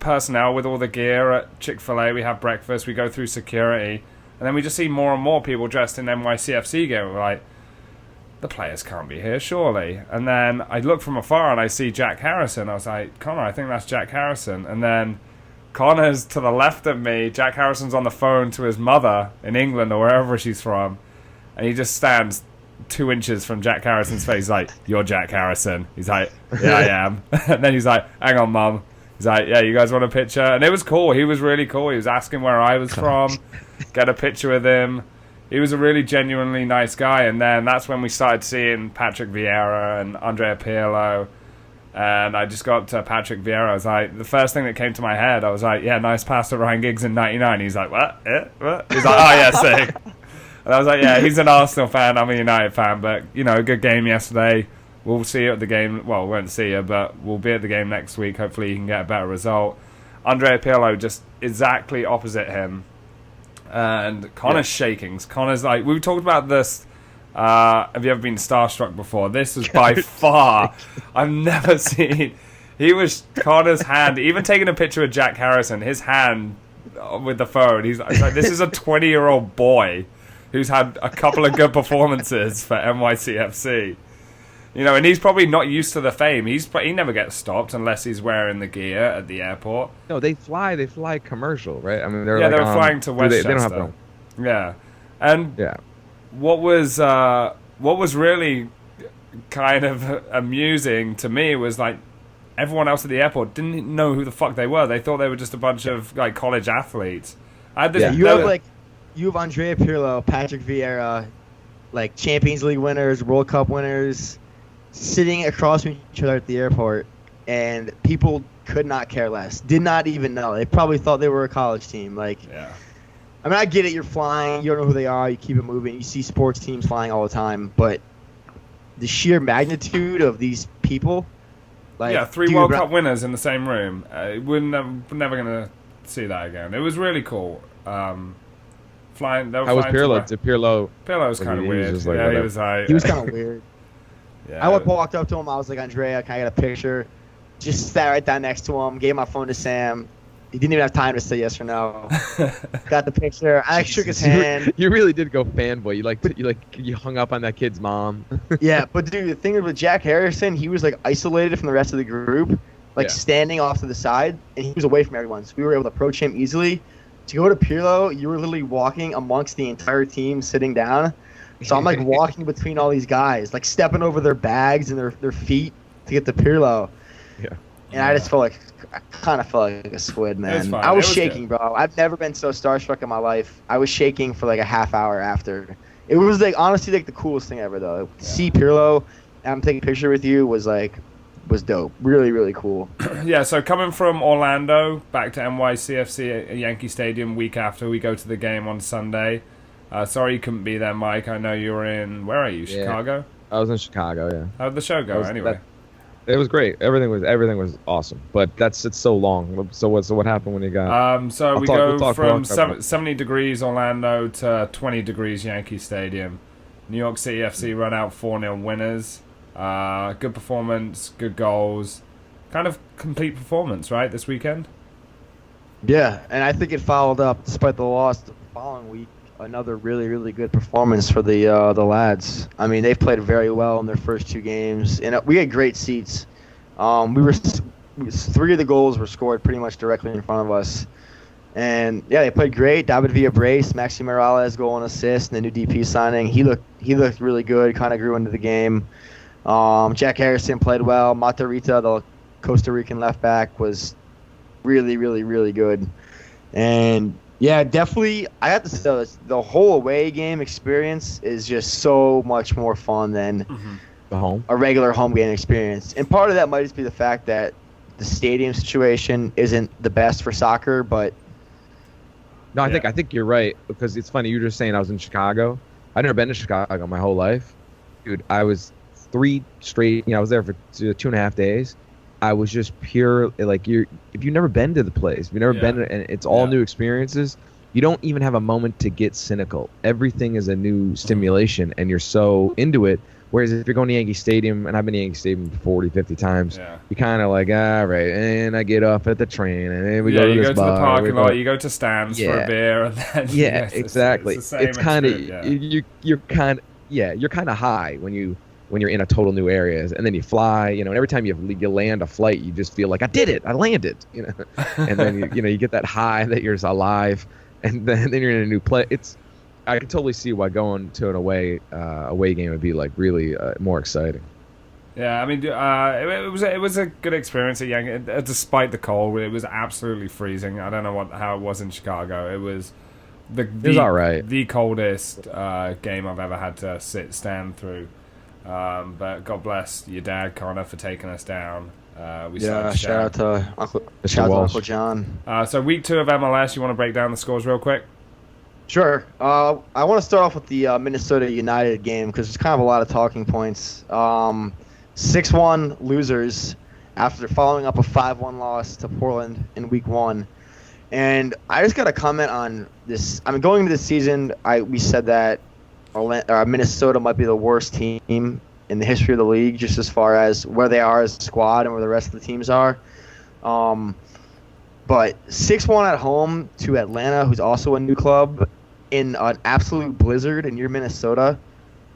personnel with all the gear at Chick-fil-A. We have breakfast. We go through security, and then we just see more and more people dressed in NYCFC gear. We're like, the players can't be here, surely. And then I look from afar and I see Jack Harrison. I was like, Connor, I think that's Jack Harrison. And then Connor's to the left of me. Jack Harrison's on the phone to his mother in England or wherever she's from, and he just stands 2 inches from Jack Harrison's face. He's like, you're Jack Harrison. He's like, yeah, I am. And then he's like, hang on, Mum. He's like, yeah, you guys want a picture? And it was cool. He was really cool. He was asking where I was from, get a picture with him. He was a really genuinely nice guy. And then that's when we started seeing Patrick Vieira and Andrea Pirlo. And I just got to Patrick Vieira. I was like, the first thing that came to my head, I was like, yeah, nice pass to Ryan Giggs in 99. He's like, what? What? He's like, oh, yeah, sick. And I was like, yeah, he's an Arsenal fan, I'm a United fan, but, a good game yesterday. We'll see you at the game. Well, we won't see you, but we'll be at the game next week. Hopefully you can get a better result. Andrea Pirlo just exactly opposite him. And Connor's shaking. Connor's like, we talked about this Have you ever been starstruck before? This was by far. I've never seen. He was Connor's hand. Even taking a picture of Jack Harrison, his hand with the phone. He's like, this is a 20-year-old boy who's had a couple of good performances for NYCFC. You know, and he's probably not used to the fame. He never gets stopped unless he's wearing the gear at the airport. No, they fly commercial, right? I mean, they were flying to Westchester. They don't have their own. Yeah, and what was really kind of amusing to me was like everyone else at the airport didn't know who the fuck they were. They thought they were just a bunch of like college athletes. You have Andrea Pirlo, Patrick Vieira, like Champions League winners, World Cup winners, sitting across from each other at the airport, and people could not care less. Did not even know. They probably thought they were a college team. Like, I mean, I get it. You're flying. You don't know who they are. You keep it moving. You see sports teams flying all the time, but the sheer magnitude of these people, like 3 World Cup winners in the same room. We're never gonna see that again. It was really cool. Flying. How was Pirlo? Pirlo was kind of weird. He was kind of weird. I walked up to him. I was like, Andrea, can I get a picture? Just sat right down next to him. Gave my phone to Sam. He didn't even have time to say yes or no. Got the picture. I shook his hand. You really did go fanboy. You hung up on that kid's mom. Yeah, but dude, the thing with Jack Harrison, he was like isolated from the rest of the group, standing off to the side, and he was away from everyone. So we were able to approach him easily. To go to Pirlo, you were literally walking amongst the entire team, sitting down. So I'm like walking between all these guys, like stepping over their bags and their feet to get to Pirlo. Yeah. And I just kind of felt like a squid, man. I was shaking, bro. I've never been so starstruck in my life. I was shaking for like a half hour after. It was like honestly like the coolest thing ever, though. To see Pirlo and I'm taking a picture with you was dope. Really, really cool. Yeah, so coming from Orlando back to NYCFC at Yankee Stadium week after we go to the game on Sunday. Sorry you couldn't be there, Mike. I know you were in... Where are you? Chicago? I was in Chicago, yeah. How'd the show go, anyway? It was great. Everything was awesome. But it's so long. So what happened when you got... So we go from 70 degrees Orlando to 20 degrees Yankee Stadium. New York City FC run out 4-0 winners. Good performance, good goals. Kind of complete performance, right, this weekend? Yeah, and I think it followed up, despite the loss the following week, another really, really good performance for the lads. I mean, they've played very well in their first 2 games, and we had great seats. 3 of the goals were scored pretty much directly in front of us. And yeah, they played great. David Villa brace, Maxi Morales goal and assist, and the new DP signing. He looked really good, kind of grew into the game. Jack Harrison played well. Matarrita, the Costa Rican left back, was really, really, really good. And yeah, definitely, I have to say the whole away game experience is just so much more fun than a regular home game experience. And part of that might just be the fact that the stadium situation isn't the best for soccer, but... No, I think you're right, because it's funny, you were just saying I was in Chicago. I've never been to Chicago my whole life. Dude, I was 3 straight, I was there for 2.5 days. I was just pure, like, if you've never been to the place, if you've never been to, and it's all new experiences, you don't even have a moment to get cynical. Everything is a new stimulation, and you're so into it. Whereas if you're going to Yankee Stadium, and I've been to Yankee Stadium 40, 50 times, you're kind of like, all right, and I get off at the train, and then we go to this bar. You go to the parking lot, you go to Stan's for a beer, and then... exactly. It's kind of, you're kind of high when you're in a total new area, and then you fly, and every time you land a flight, you just feel like, I did it, I landed, and then you get that high that you're alive, and then you're in a new place. I can totally see why going to an away game would be like really more exciting. Yeah, I mean, it was a good experience at Yankee, despite the cold. It was absolutely freezing. I don't know how it was in Chicago. It was it was all right. The coldest game I've ever had to stand through. But God bless your dad, Connor, for taking us down. Shout out to Uncle John. So week 2 of MLS, you want to break down the scores real quick? Sure. I want to start off with the Minnesota United game because there's kind of a lot of talking points. 6-1 losers after following up a 5-1 loss to Portland in week 1. And I just got to comment on this. I mean, going into this season, we said that Minnesota might be the worst team in the history of the league, just as far as where they are as a squad and where the rest of the teams are. But 6-1 at home to Atlanta, who's also a new club, in an absolute blizzard, and you're Minnesota,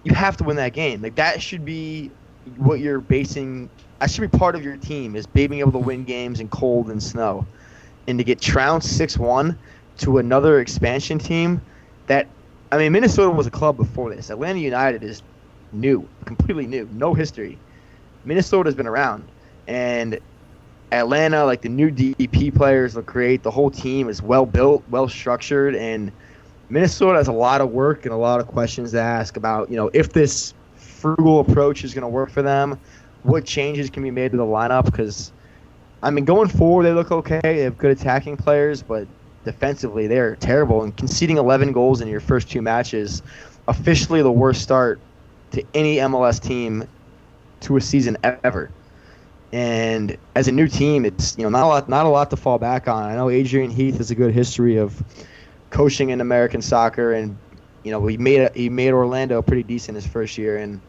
you have to win that game. Like, that should be what you're basing. That should be part of your team, is being able to win games in cold and snow. And to get trounced 6-1 to another expansion team that, I mean, Minnesota was a club before this. Atlanta United is new, completely new, no history. Minnesota's been around. And Atlanta, like, the new DP players look great. The whole team is well built, well structured, and Minnesota has a lot of work and a lot of questions to ask about, if this frugal approach is going to work for them, what changes can be made to the lineup, because, I mean, going forward, they look okay. They have good attacking players, but defensively, they're terrible. And conceding 11 goals in your first 2 matches, officially the worst start to any MLS team to a season ever. And as a new team, it's not a lot to fall back on. I know Adrian Heath has a good history of coaching in American soccer, and he made Orlando pretty decent his first year, and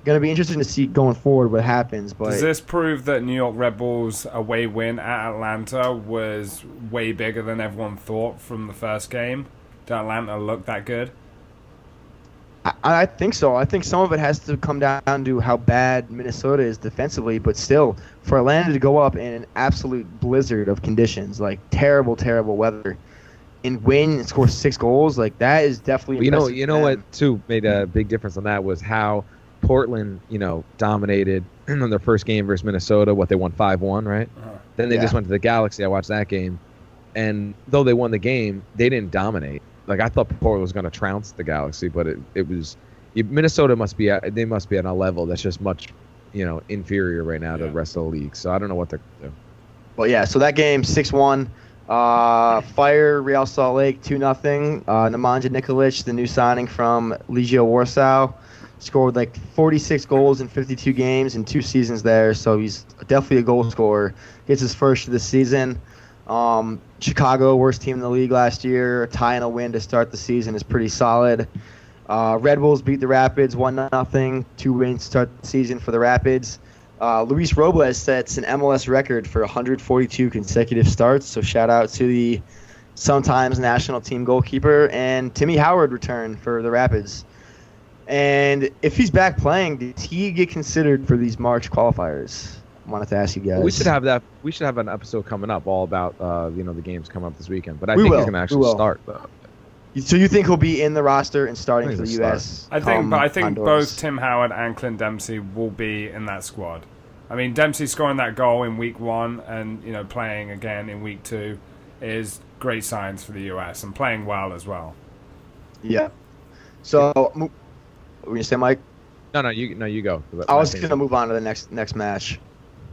going to be interesting to see going forward what happens. But does this prove that New York Red Bulls' away win at Atlanta was way bigger than everyone thought from the first game? Did Atlanta look that good? I think so. I think some of it has to come down to how bad Minnesota is defensively, but still, for Atlanta to go up in an absolute blizzard of conditions, like terrible, terrible weather, and win and score 6 goals, like, that is definitely impressive. You know what too made a big difference on that was how Portland, dominated in their first game versus Minnesota. What, they won 5-1, right? Then they just went to the Galaxy. I watched that game, and though they won the game, they didn't dominate. Like, I thought Portland was going to trounce the Galaxy, but it was Minnesota must be at a level that's just much, inferior right now to the rest of the league. So I don't know what they're going to do. Well, yeah. So that game 6-1. Fire Real Salt Lake 2-0. Nemanja Nikolic, the new signing from Legia Warsaw, scored like 46 goals in 52 games in 2 seasons there. So he's definitely a goal scorer. Gets his first of the season. Chicago, worst team in the league last year. A tie and a win to start the season is pretty solid. Red Bulls beat the Rapids 1-0. 2 wins to start the season for the Rapids. Luis Robles sets an MLS record for 142 consecutive starts. So shout out to the sometimes national team goalkeeper. And Timmy Howard returned for the Rapids. And if he's back playing, does he get considered for these March qualifiers? I wanted to ask you guys. We should have that. We should have an episode coming up all about the games coming up this weekend. But I think he's going to actually start though. So you think he'll be in the roster and starting for the U.S.? I think both Tim Howard and Clint Dempsey will be in that squad. I mean, Dempsey scoring that goal in week 1 and playing again in week 2 is great signs for the U.S. and playing well as well. Yeah. So, what were you say, Mike? No, you go. I was going to move on to the next match.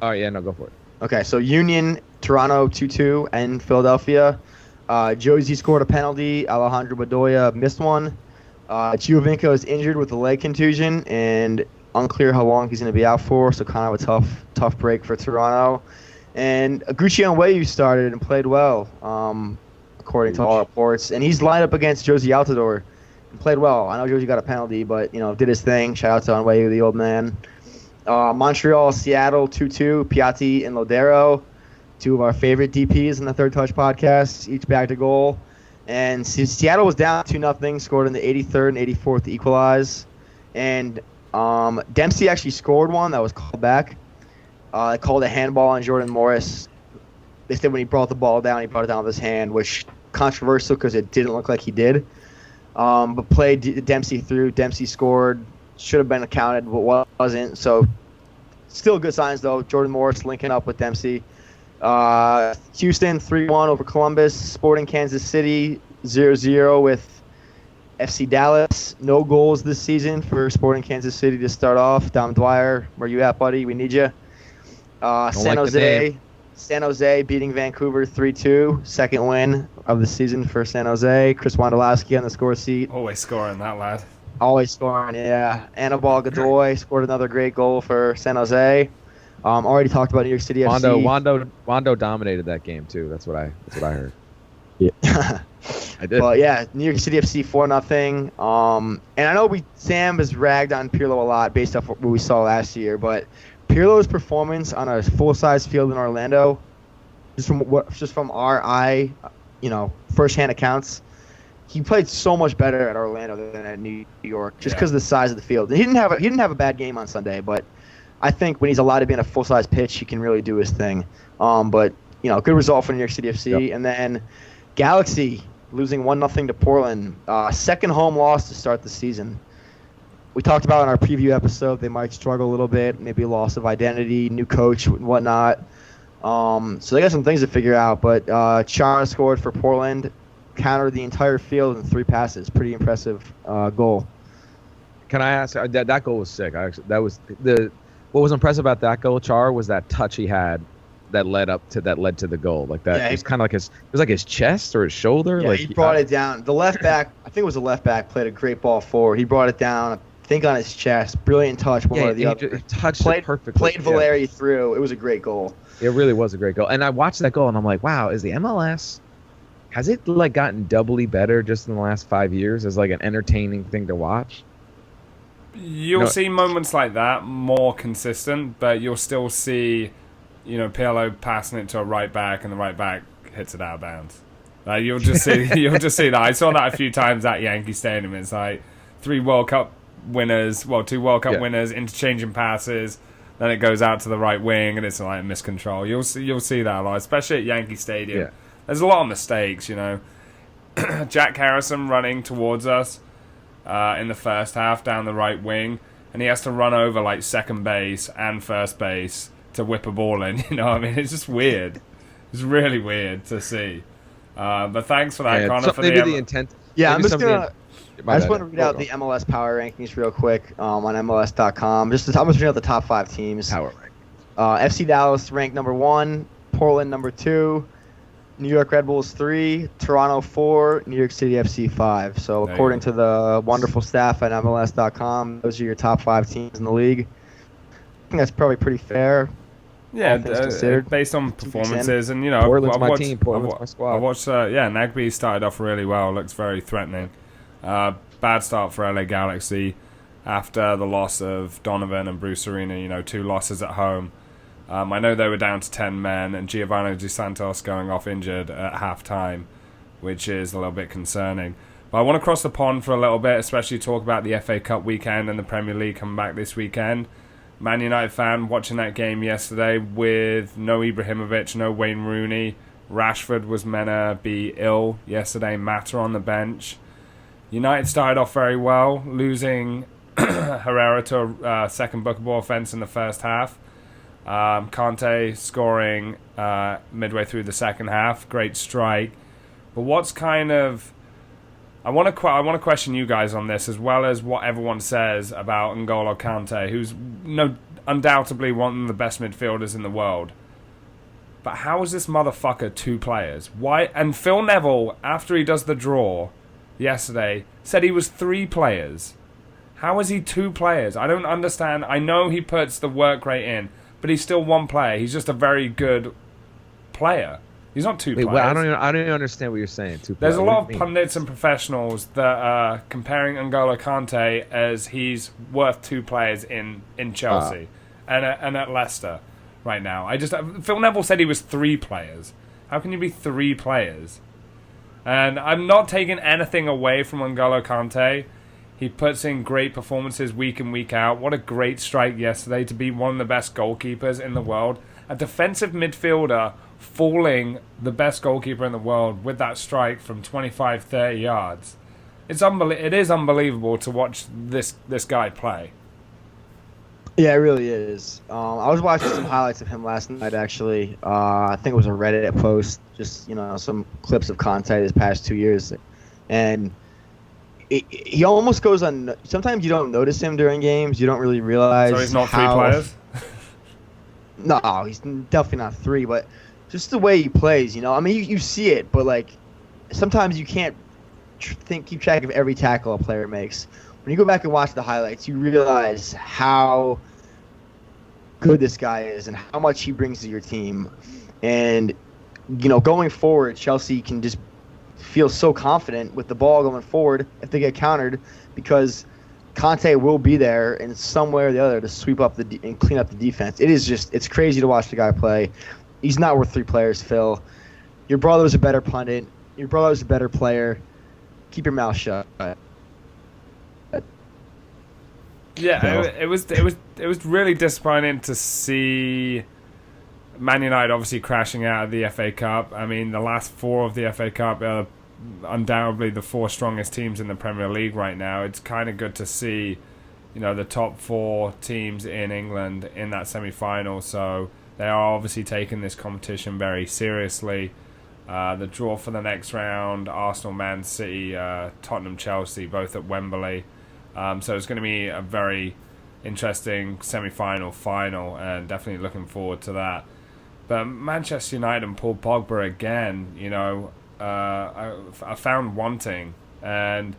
Oh yeah, no, go for it. Okay, so Union, Toronto 2-2, and Philadelphia. Josie scored a penalty. Alejandro Bedoya missed one. Giovinco is injured with a leg contusion, and unclear how long he's going to be out for, so kind of a tough break for Toronto. And Gucci Onweyu started and played well, according to all reports. And he's lined up against Josie Altidore and played well. I know Josie got a penalty, but, did his thing. Shout out to Onweyu, the old man. Montreal, Seattle 2-2, Piatti and Lodero, 2 of our favorite DPs in the Third Touch podcast, each back to goal. And Seattle was down 2-0, scored in the 83rd and 84th to equalize. And Dempsey actually scored one that was called back. They called a handball on Jordan Morris. They said when he brought the ball down, he brought it down with his hand, which controversial because it didn't look like he did. But played Dempsey through. Dempsey scored. Should have been accounted, but wasn't. So still good signs, though. Jordan Morris linking up with Dempsey. Houston 3-1 over Columbus. Sporting Kansas City 0-0 with FC Dallas. No goals this season for Sporting Kansas City to start off. Dom Dwyer, where you at, buddy? We need you. San Jose beating Vancouver 3-2. Second win of the season for San Jose. Chris Wondolowski on the score sheet. Always scoring, that lad. Always scoring, yeah. Anibal Godoy scored another great goal for San Jose. Already talked about New York City FC. Wando dominated that game too. That's what I heard. Yeah. I did. But yeah, New York City FC 4-0. And I know Sam has ragged on Pirlo a lot based off what we saw last year, but Pirlo's performance on a full-size field in Orlando, just from our eye, first-hand accounts, he played so much better at Orlando than at New York, just because of the size of the field. And he didn't have a bad game on Sunday, but I think when he's allowed to be in a full-size pitch, he can really do his thing. But good result for New York City FC. Yep. And then Galaxy losing 1-0 to Portland, second home loss to start the season. We talked about in our preview episode they might struggle a little bit, maybe loss of identity, new coach and whatnot. So they got some things to figure out. But Chara scored for Portland, countered the entire field in 3 passes. Pretty impressive goal. Can I ask? That goal was sick. What was impressive about that goal, Char, was that touch he had that led to the goal. Like that, it was kind of like his chest or his shoulder. Yeah, like he brought it down. The left back, I think it was the left back, played a great ball forward. He brought it down, I think on his chest. Brilliant touch, one way or the other. He touched it perfectly. Played Valeri through. It was a great goal. It really was a great goal. And I watched that goal and I'm like, wow, is the MLS, has it gotten doubly better just in the last 5 years as an entertaining thing to watch? You'll see moments like that more consistent, but you'll still see, Pirlo passing it to a right back, and the right back hits it out of bounds. You'll just see that. I saw that a few times at Yankee Stadium. It's like 3 World Cup winners, 2 World Cup winners interchanging passes. Then it goes out to the right wing, and it's like a miscontrol. You'll see that a lot, especially at Yankee Stadium. Yeah. There's a lot of mistakes, Jack Harrison running towards us in the first half down the right wing, and he has to run over second base and first base to whip a ball in. It's just weird. It's really weird to see. But thanks for that, Connor. For the intent. Yeah, I just want to read out the MLS power rankings real quick on MLS.com. I'm just reading out the top 5 teams. Power rankings. FC Dallas ranked number 1, Portland number 2, New York Red Bulls 3, Toronto 4, New York City FC 5. So according to the wonderful staff at MLS.com, those are your top 5 teams in the league. I think that's probably pretty fair. Yeah, based on performances, and Portland's my team, Portland's my squad. I watched. Nagbe started off really well. Looks very threatening. Bad start for LA Galaxy after the loss of Donovan and Bruce Arena. 2 losses at home. I know they were down to 10 men, and Giovanni Dos Santos going off injured at half-time, which is a little bit concerning. But I want to cross the pond for a little bit, especially talk about the FA Cup weekend and the Premier League coming back this weekend. Man United fan watching that game yesterday with no Ibrahimovic, no Wayne Rooney. Rashford was meant to be ill yesterday, Mata on the bench. United started off very well, losing Herrera to a second bookable offence in the first half. Kante scoring midway through the second half. Great strike. But what's I want to question you guys on this, as well as what everyone says about N'Golo Kante, who's undoubtedly one of the best midfielders in the world. But how is this motherfucker 2 players? Why? And Phil Neville, after he does the draw yesterday, said he was 3 players. How is he 2 players? I don't understand. I know he puts the work rate in, but he's still 1 player. He's just a very good player. He's not 2 players. Well, I don't even understand what you're saying. 2 players. There's a lot of pundits and professionals that are comparing N'Golo Kante as he's worth 2 players in Chelsea and at Leicester right now. Phil Neville said he was 3 players. How can you be 3 players? And I'm not taking anything away from N'Golo Kante. He puts in great performances week in, week out. What a great strike yesterday to be one of the best goalkeepers in the world. A defensive midfielder fooling the best goalkeeper in the world with that strike from 25, 30 yards. It is unbelievable to watch this guy play. Yeah, it really is. I was watching some highlights of him last night, actually. I think it was a Reddit post, just some clips of Conte this past 2 years. And he almost goes on. Sometimes you don't notice him during games. You don't really realize. So he's not 3 players? No, he's definitely not 3, but just the way he plays, you see it, but sometimes you can't keep track of every tackle a player makes. When you go back and watch the highlights, you realize how good this guy is and how much he brings to your team. And going forward, Chelsea can just feel so confident with the ball going forward if they get countered, because Conte will be there in some way or the other to sweep up and clean up the defense. It's crazy to watch the guy play. He's not worth 3 players, Phil. Your brother was a better pundit. Your brother was a better player. Keep your mouth shut. Yeah, it was really disappointing to see Man United obviously crashing out of the FA Cup. I mean, the last 4 of the FA Cup are undoubtedly the 4 strongest teams in the Premier League right now. It's kind of good to see, the top 4 teams in England in that semi-final. So they are obviously taking this competition very seriously. The draw for the next round: Arsenal, Man City, Tottenham, Chelsea, both at Wembley. So it's going to be a very interesting semi-final, final, and definitely looking forward to that. But Manchester United and Paul Pogba again, I found wanting. And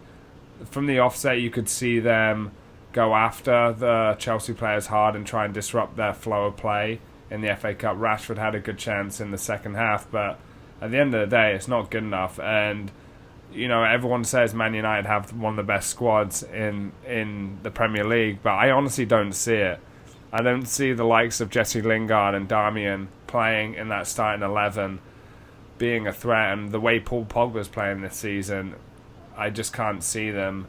from the offset, you could see them go after the Chelsea players hard and try and disrupt their flow of play in the FA Cup. Rashford had a good chance in the second half, but at the end of the day, it's not good enough. And everyone says Man United have one of the best squads in the Premier League, but I honestly don't see it. I don't see the likes of Jesse Lingard and Darmian playing in that starting 11 being a threat, and the way Paul Pogba's playing this season, I just can't see them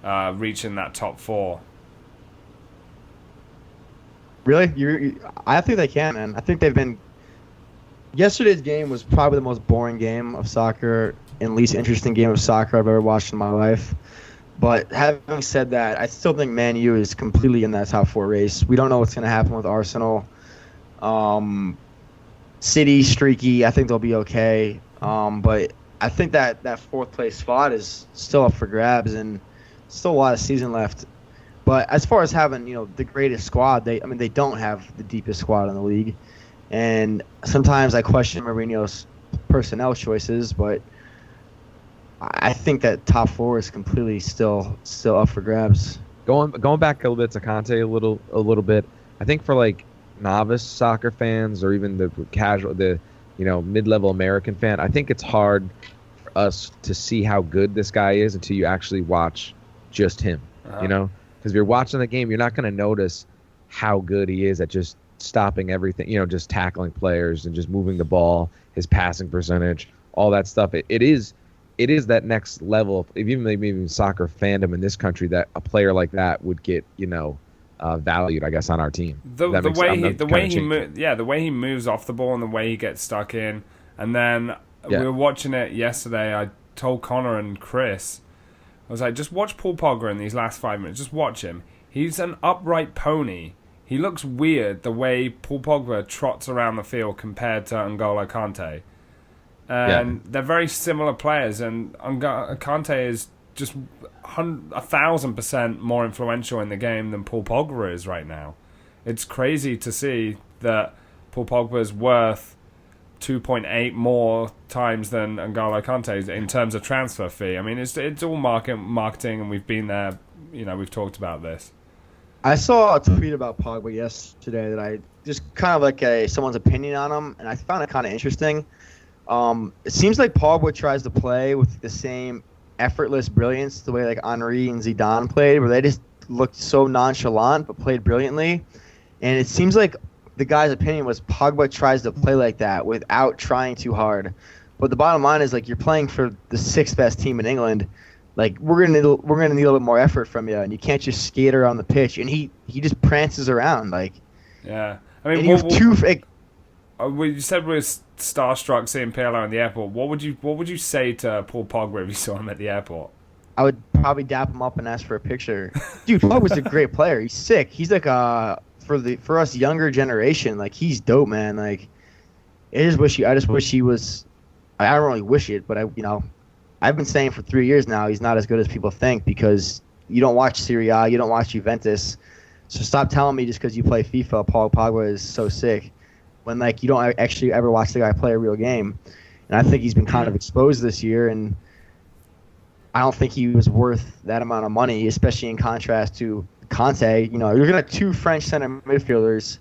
reaching that top 4. Really? I think they can, man. I think they've been... Yesterday's game was probably the most boring game of soccer and least interesting game of soccer I've ever watched in my life. But having said that, I still think Man U is completely in that top 4 race. We don't know what's going to happen with Arsenal. City, streaky. I think they'll be okay. But I think that 4th place spot is still up for grabs, and still a lot of season left. But as far as having the greatest squad, they don't have the deepest squad in the league. And sometimes I question Mourinho's personnel choices, but I think that top 4 is completely still up for grabs. Going back a little bit to Conte a little bit, I think for like novice soccer fans or even the casual, mid-level American fan, I think it's hard for us to see how good this guy is until you actually watch just him. Because if you're watching the game, you're not going to notice how good he is at just stopping everything, just tackling players and just moving the ball, his passing percentage, all that stuff. It is that next level of even soccer fandom in this country that a player like that would get, valued, I guess, on our team. The way he moves off the ball and the way he gets stuck in. And then we were watching it yesterday. I told Connor and Chris, I was like, just watch Paul Pogba in these last 5 minutes. Just watch him. He's an upright pony. He looks weird the way Paul Pogba trots around the field compared to N'Golo Kante. And they're very similar players, and Kante is just 1,000% more influential in the game than Paul Pogba is right now. It's crazy to see that Paul Pogba is worth 2.8 more times than N'Golo Kante in terms of transfer fee. I mean, it's all marketing, and we've been there. We've talked about this. I saw a tweet about Pogba yesterday that I just kind of like someone's opinion on him, and I found it kind of interesting. It seems like Pogba tries to play with the same effortless brilliance the way like Henry and Zidane played, where they just looked so nonchalant but played brilliantly. And it seems like the guy's opinion was Pogba tries to play like that without trying too hard. But the bottom line is, like, you're playing for the 6th best team in England. Like, we're gonna need a little bit more effort from you, and you can't just skate around the pitch. And he just prances around, like. Yeah, I mean, you have you said we were starstruck seeing Pirlo in the airport. What would you say to Paul Pogba if you saw him at the airport? I would probably dap him up and ask for a picture. Dude, Pogba's a great player. He's sick. He's like for us younger generation, like, he's dope, man. Like, I just wish he was. I don't really wish it, but I've been saying for 3 years now he's not as good as people think, because you don't watch Serie A, you don't watch Juventus. So stop telling me just because you play FIFA, Paul Pogba is so sick, when like you don't actually ever watch the guy play a real game. And I think he's been kind of exposed this year, and I don't think he was worth that amount of money, especially in contrast to Conte. You're looking at 2 French center midfielders.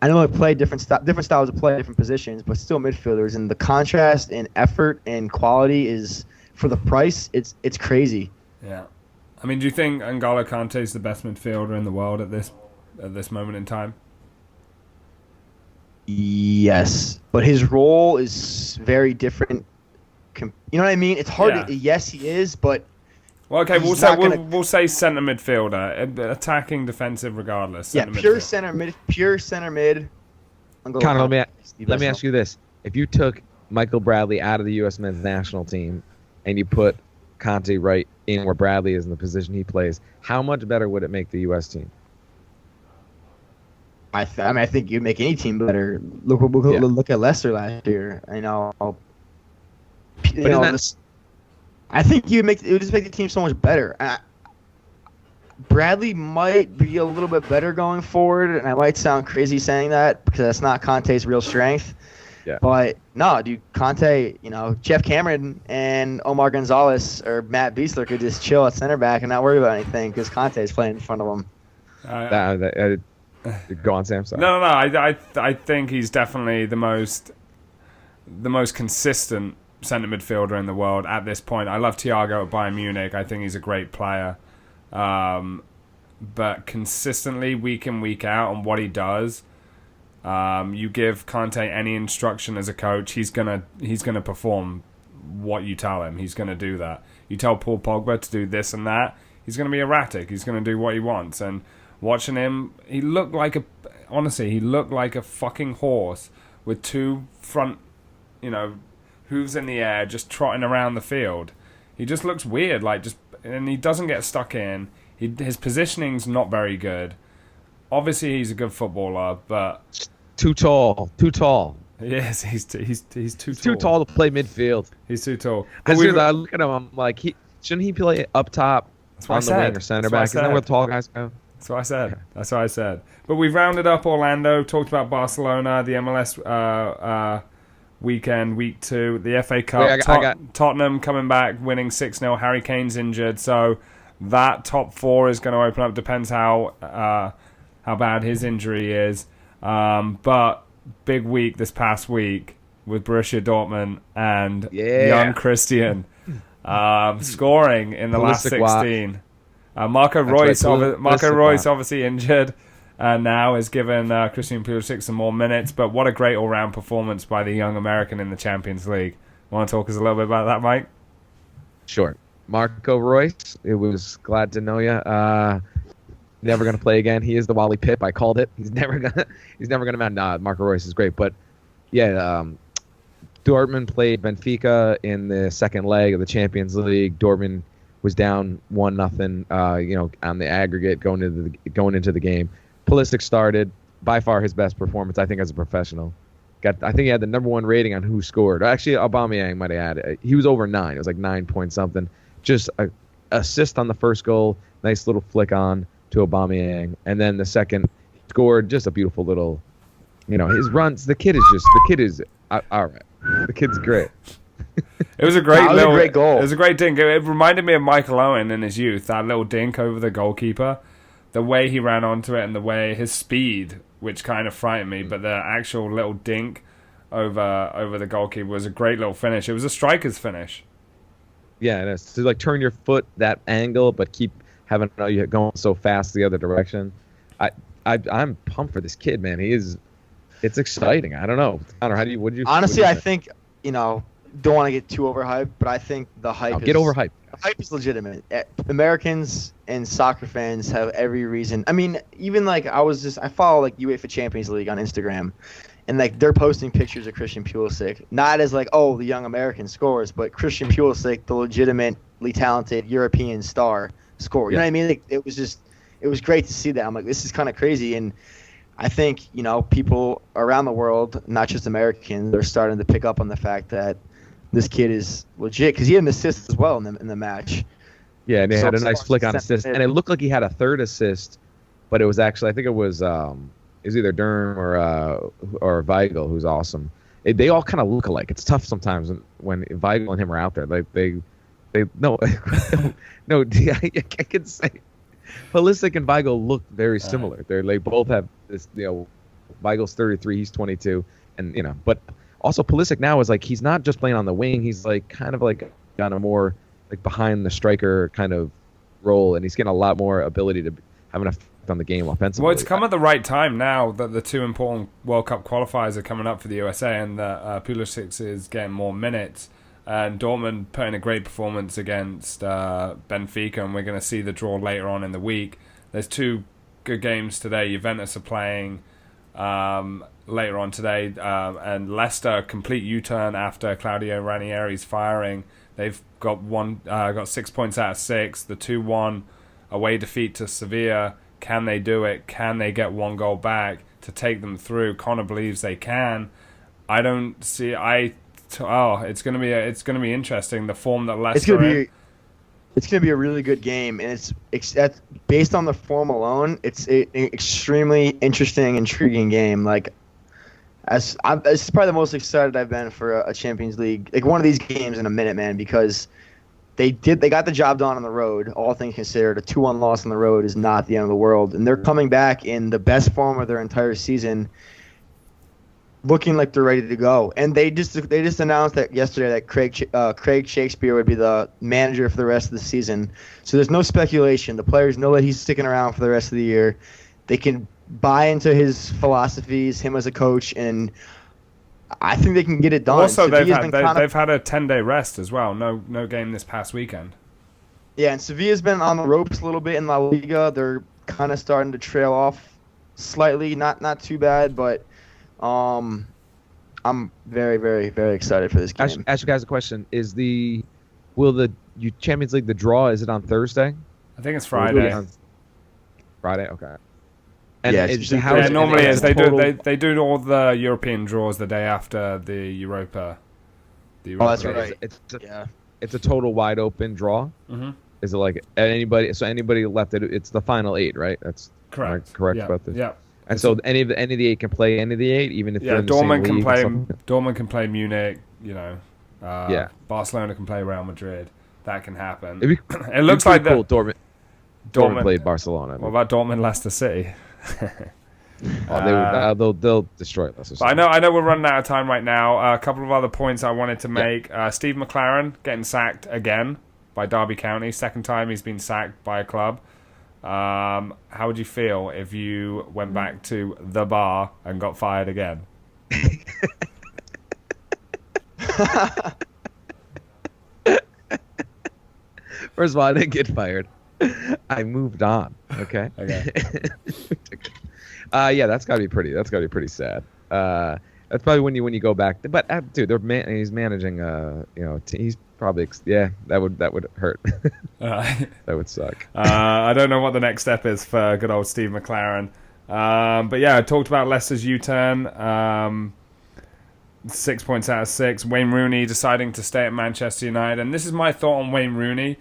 I know they play different styles of play, different positions, but still midfielders. And the contrast in effort and quality is, for the price, it's crazy. Yeah. I mean, do you think N'Golo Kante is the best midfielder in the world at this moment in time? Yes, but his role is very different. You know what I mean? It's hard. Yes, he is, but well, okay, we'll say centre midfielder, attacking, defensive, regardless. Center midfield. Pure center mid. Connor, let me ask you this: if you took Michael Bradley out of the U.S. men's national team and you put Conte right in where Bradley is in the position he plays, how much better would it make the U.S. team? I think you'd make any team better. Look at Leicester last year. I think it would just make the team so much better. Bradley might be a little bit better going forward, and I might sound crazy saying that because that's not Conte's real strength. Yeah. But no, dude, Conte, Jeff Cameron and Omar Gonzalez or Matt Beasler could just chill at center back and not worry about anything because Conte's playing in front of them. Go on, Sam. Sorry. No. I think he's definitely the most consistent centre midfielder in the world at this point. I love Thiago at Bayern Munich. I think he's a great player, but consistently, week in, week out, on what he does, you give Conte any instruction as a coach, he's gonna perform what you tell him. He's gonna do that. You tell Paul Pogba to do this and that, he's gonna be erratic. He's gonna do what he wants. And watching him, he looked like a fucking horse with two front, hooves in the air, just trotting around the field. He just looks weird, and he doesn't get stuck in. His positioning's not very good. Obviously, he's a good footballer, but too tall. Yes, he's too tall. Too tall to play midfield. He's too tall. I look at him. I'm like, shouldn't he play up top on the wing or center back? Isn't that where tall guys go? That's what I said. But we've rounded up Orlando, talked about Barcelona, the MLS weekend, week 2, the FA Cup. Tottenham coming back, winning 6-0. Harry Kane's injured, so that top 4 is going to open up. Depends how bad his injury is. But big week this past week with Borussia Dortmund and young Christian scoring in the last 16. Marco Reus obviously injured, and now has given Christian Pulisic some more minutes. But what a great all-round performance by the young American in the Champions League. Want to talk us a little bit about that, Mike? Sure. Marco Reus, it was glad to know you. Never going to play again. He is the Wally Pip. I called it. He's never gonna man. Nah, Marco Reus is great, but yeah. Dortmund played Benfica in the second leg of the Champions League. Dortmund was down 1-0, on the aggregate going into the game. Pulisic started, by far his best performance, I think, as a professional. I think he had the number 1 rating on who scored. Actually, Aubameyang might have had it. He was over 9. It was like 9 point something. Just a assist on the first goal, nice little flick on to Aubameyang, and then the second scored just a beautiful little, his runs. The kid is all right. The kid's great. It was a great goal. It was a great dink. It reminded me of Michael Owen in his youth. That little dink over the goalkeeper, the way he ran onto it, and the way his speed, which kind of frightened me. But the actual little dink over the goalkeeper was a great little finish. It was a striker's finish. Yeah, it is. To turn your foot that angle, but keep having you going so fast the other direction. I'm pumped for this kid, man. It's exciting. I don't know. Connor, honestly, I think don't want to get too overhyped, but I think the hype get overhyped. The hype is legitimate. Americans and soccer fans have every reason. I mean, even I follow UEFA Champions League on Instagram, and they're posting pictures of Christian Pulisic, not as the young American scores, but Christian Pulisic, the legitimately talented European star, score. You know what I mean? It was great to see that. I'm like, this is kind of crazy, and I think people around the world, not just Americans, are starting to pick up on the fact that this kid is legit because he had an assist as well in the match. Yeah, and he had a nice flick on assist, and it looked like he had a third assist, but it was actually, I think it was either Durham or Weigl, who's awesome. They all kind of look alike. It's tough sometimes when Weigl and him are out there. They no I can say Pulisic and Weigl look very similar. They both have this Weigel's 33, he's 22, and but also Pulisic now is like he's not just playing on the wing, he's like kind of like got a more like behind the striker kind of role, and he's getting a lot more ability to have an effect on the game offensively. Well, it's come at the right time now that the two important World Cup qualifiers are coming up for the USA, and that Pulisic is getting more minutes. And Dortmund put in a great performance against Benfica, and we're going to see the draw later on in the week. There's two good games today. Juventus are playing later on today, and Leicester complete U-turn after Claudio Ranieri's firing. They've got 6 points out of 6. The 2-1 away defeat to Sevilla. Can they do it? Can they get one goal back to take them through? Connor believes they can. I don't see. It's gonna be interesting. The form that Leicester it's gonna be a really good game, and it's based on the form alone. It's an extremely interesting, intriguing game. Like, this is probably the most excited I've been for a Champions League, like one of these games in a minute, man, because they got the job done on the road. All things considered, a 2-1 loss on the road is not the end of the world, and they're coming back in the best form of their entire season, looking like they're ready to go. And they just announced that yesterday that Craig Shakespeare would be the manager for the rest of the season. So there's no speculation. The players know that he's sticking around for the rest of the year. They can buy into his philosophies, him as a coach, and I think they can get it done. Also, they've had a 10-day rest as well. No game this past weekend. Yeah, and Sevilla's been on the ropes a little bit in La Liga. They're kind of starting to trail off slightly. Not too bad, but I'm very, very, very excited for this game. Ask you guys a question: will the Champions League, the draw, is it on Thursday? I think it's Friday. Friday, okay. And yeah, normally is. They do all the European draws the day after the Europa. Oh, that's right. It's a total wide open draw. Mm-hmm. Is it like anybody? So anybody left it's the final 8, right? That's correct. Correct about this. Yeah. And so any of the 8 can play any of the 8, even if they're in the Dortmund same league. Dortmund can play Munich. Yeah. Barcelona can play Real Madrid. That can happen. It looks like cool. Dortmund played Barcelona. What about Dortmund, Leicester City? They'll destroy Leicester City. I know we're running out of time right now. A couple of other points I wanted to make. Steve McLaren getting sacked again by Derby County. Second time he's been sacked by a club. How would you feel if you went back to the bar and got fired again? First of all, I didn't get fired. I moved on. Okay. Yeah, that's gotta be pretty sad. That's probably when you go back. But dude, he's managing. He's probably that would hurt. That would suck. I don't know what the next step is for good old Steve McLaren. But yeah, I talked about Leicester's U-turn. 6 points out of 6. Wayne Rooney deciding to stay at Manchester United, and this is my thought on Wayne Rooney.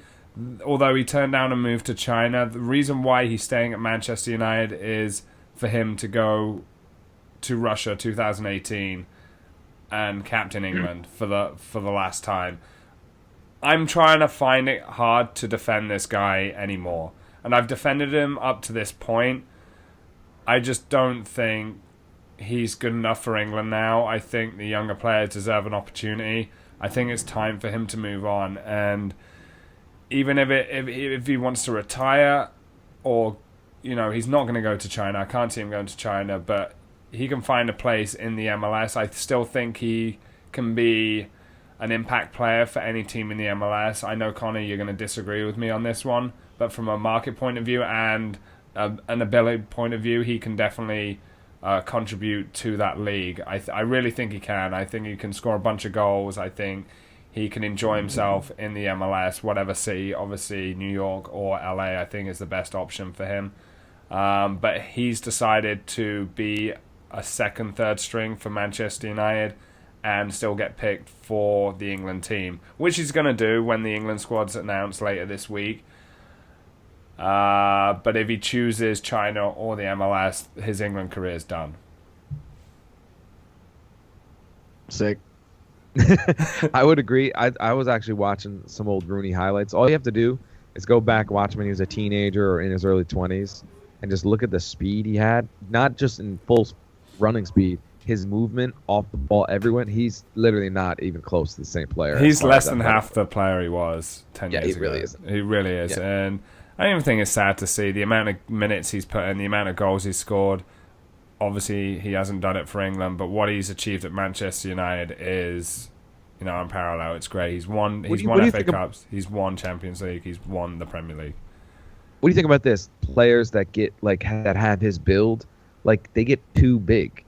Although he turned down a move to China, the reason why he's staying at Manchester United is for him to go to Russia 2018 and captain England for the last time. I'm trying to find it hard to defend this guy anymore, and I've defended him up to this point. I just don't think he's good enough for England now. I think the younger players deserve an opportunity. I think it's time for him to move on, and even if he wants to retire, or he's not going to go to China. I can't see him going to China, but he can find a place in the MLS. I still think he can be an impact player for any team in the MLS. I know, Connor, you're going to disagree with me on this one, but from a market point of view and an ability point of view, he can definitely contribute to that league. I really think he can. I think he can score a bunch of goals. I think he can enjoy himself in the MLS, whatever city. Obviously, New York or LA, I think, is the best option for him. But he's decided to be a second, third string for Manchester United and still get picked for the England team, which he's going to do when the England squad's announced later this week. But if he chooses China or the MLS, his England career is done. Sick. I would agree. I was actually watching some old Rooney highlights. All you have to do is go back, watch him when he was a teenager or in his early 20s, and just look at the speed he had, not just in full running speed, his movement off the ball, everyone, he's literally not even close to the same player. He's less than half the player he was 10 years ago. Yeah, he really is. He really is. Yeah. And I even think it's sad to see the amount of minutes he's put in, the amount of goals he's scored. Obviously, he hasn't done it for England, but what he's achieved at Manchester United is, unparalleled. It's great. He's won FA Cups. He's won Champions League. He's won the Premier League. What do you think about this? Players that get that have his build, they get too big.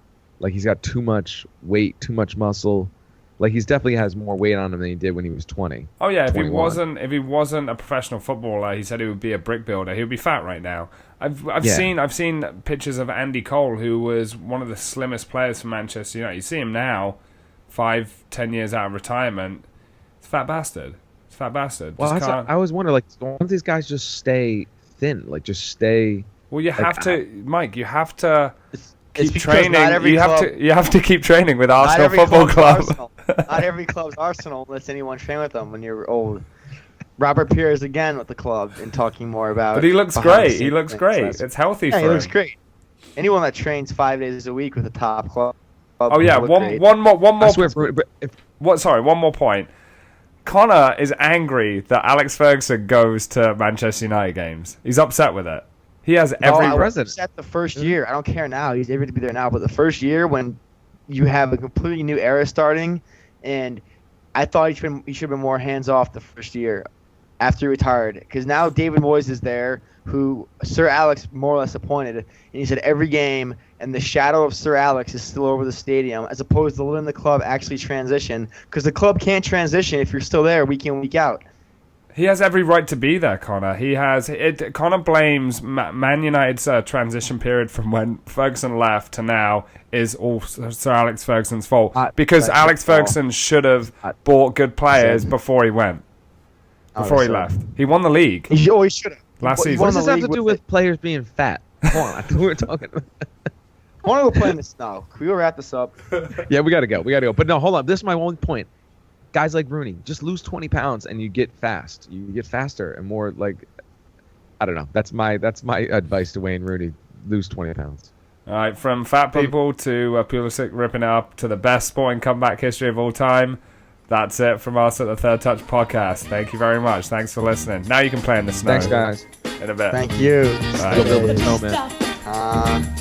He's got too much weight, too much muscle. He definitely has more weight on him than he did when he was 20. Oh yeah, 21. if he wasn't a professional footballer, he said he would be a brick builder. He would be fat right now. I've seen pictures of Andy Cole, who was one of the slimmest players for Manchester United. You see him now, 5-10 years out of retirement. It's a fat bastard. Well, I always wonder, why don't these guys just stay thin? Just stay. Well, you have to, Mike. You have to keep It's training. You have to keep training with Not Arsenal every Football club's Club. Arsenal. Not every club's Arsenal unless anyone train with them when you're old. Robert Pires again with the club and talking more about. But he looks great. He looks great. It's healthy for him. He looks great. Anyone that trains 5 days a week with a top club. Oh yeah, one more. I swear, One more point. Connor is angry that Alex Ferguson goes to Manchester United games. He's upset with it. He has every. I was upset the first year. I don't care now. He's able to be there now. But the first year when you have a completely new era starting, and I thought he should have been more hands off the first year after he retired. Because now David Moyes is there, who Sir Alex more or less appointed, and he said every game, and the shadow of Sir Alex is still over the stadium, as opposed to letting the club actually transition. Because the club can't transition if you're still there week in, week out. He has every right to be there, Connor. Connor blames Man United's transition period from when Ferguson left to now is all Sir Alex Ferguson's fault. Because Alex Ferguson should have bought good players before he went. Before he left. He won the league. He should have. Last season. What does this have to do with players being fat? Come on, I thought we were talking about. I want to go play in the snow. Can we wrap this up? Yeah, we gotta go. But no, hold on. This is my only point. Guys like Rooney, just lose 20 pounds and you get fast. You get faster and more I don't know. That's my advice to Wayne Rooney. Lose 20 pounds. All right, from fat people to Pulisic ripping it up to the best sporting comeback history of all time. That's it from us at the Third Touch Podcast. Thank you very much. Thanks for listening. Now you can play in the snow. Thanks, guys. In a bit. Thank you. All right. Go build a snowman.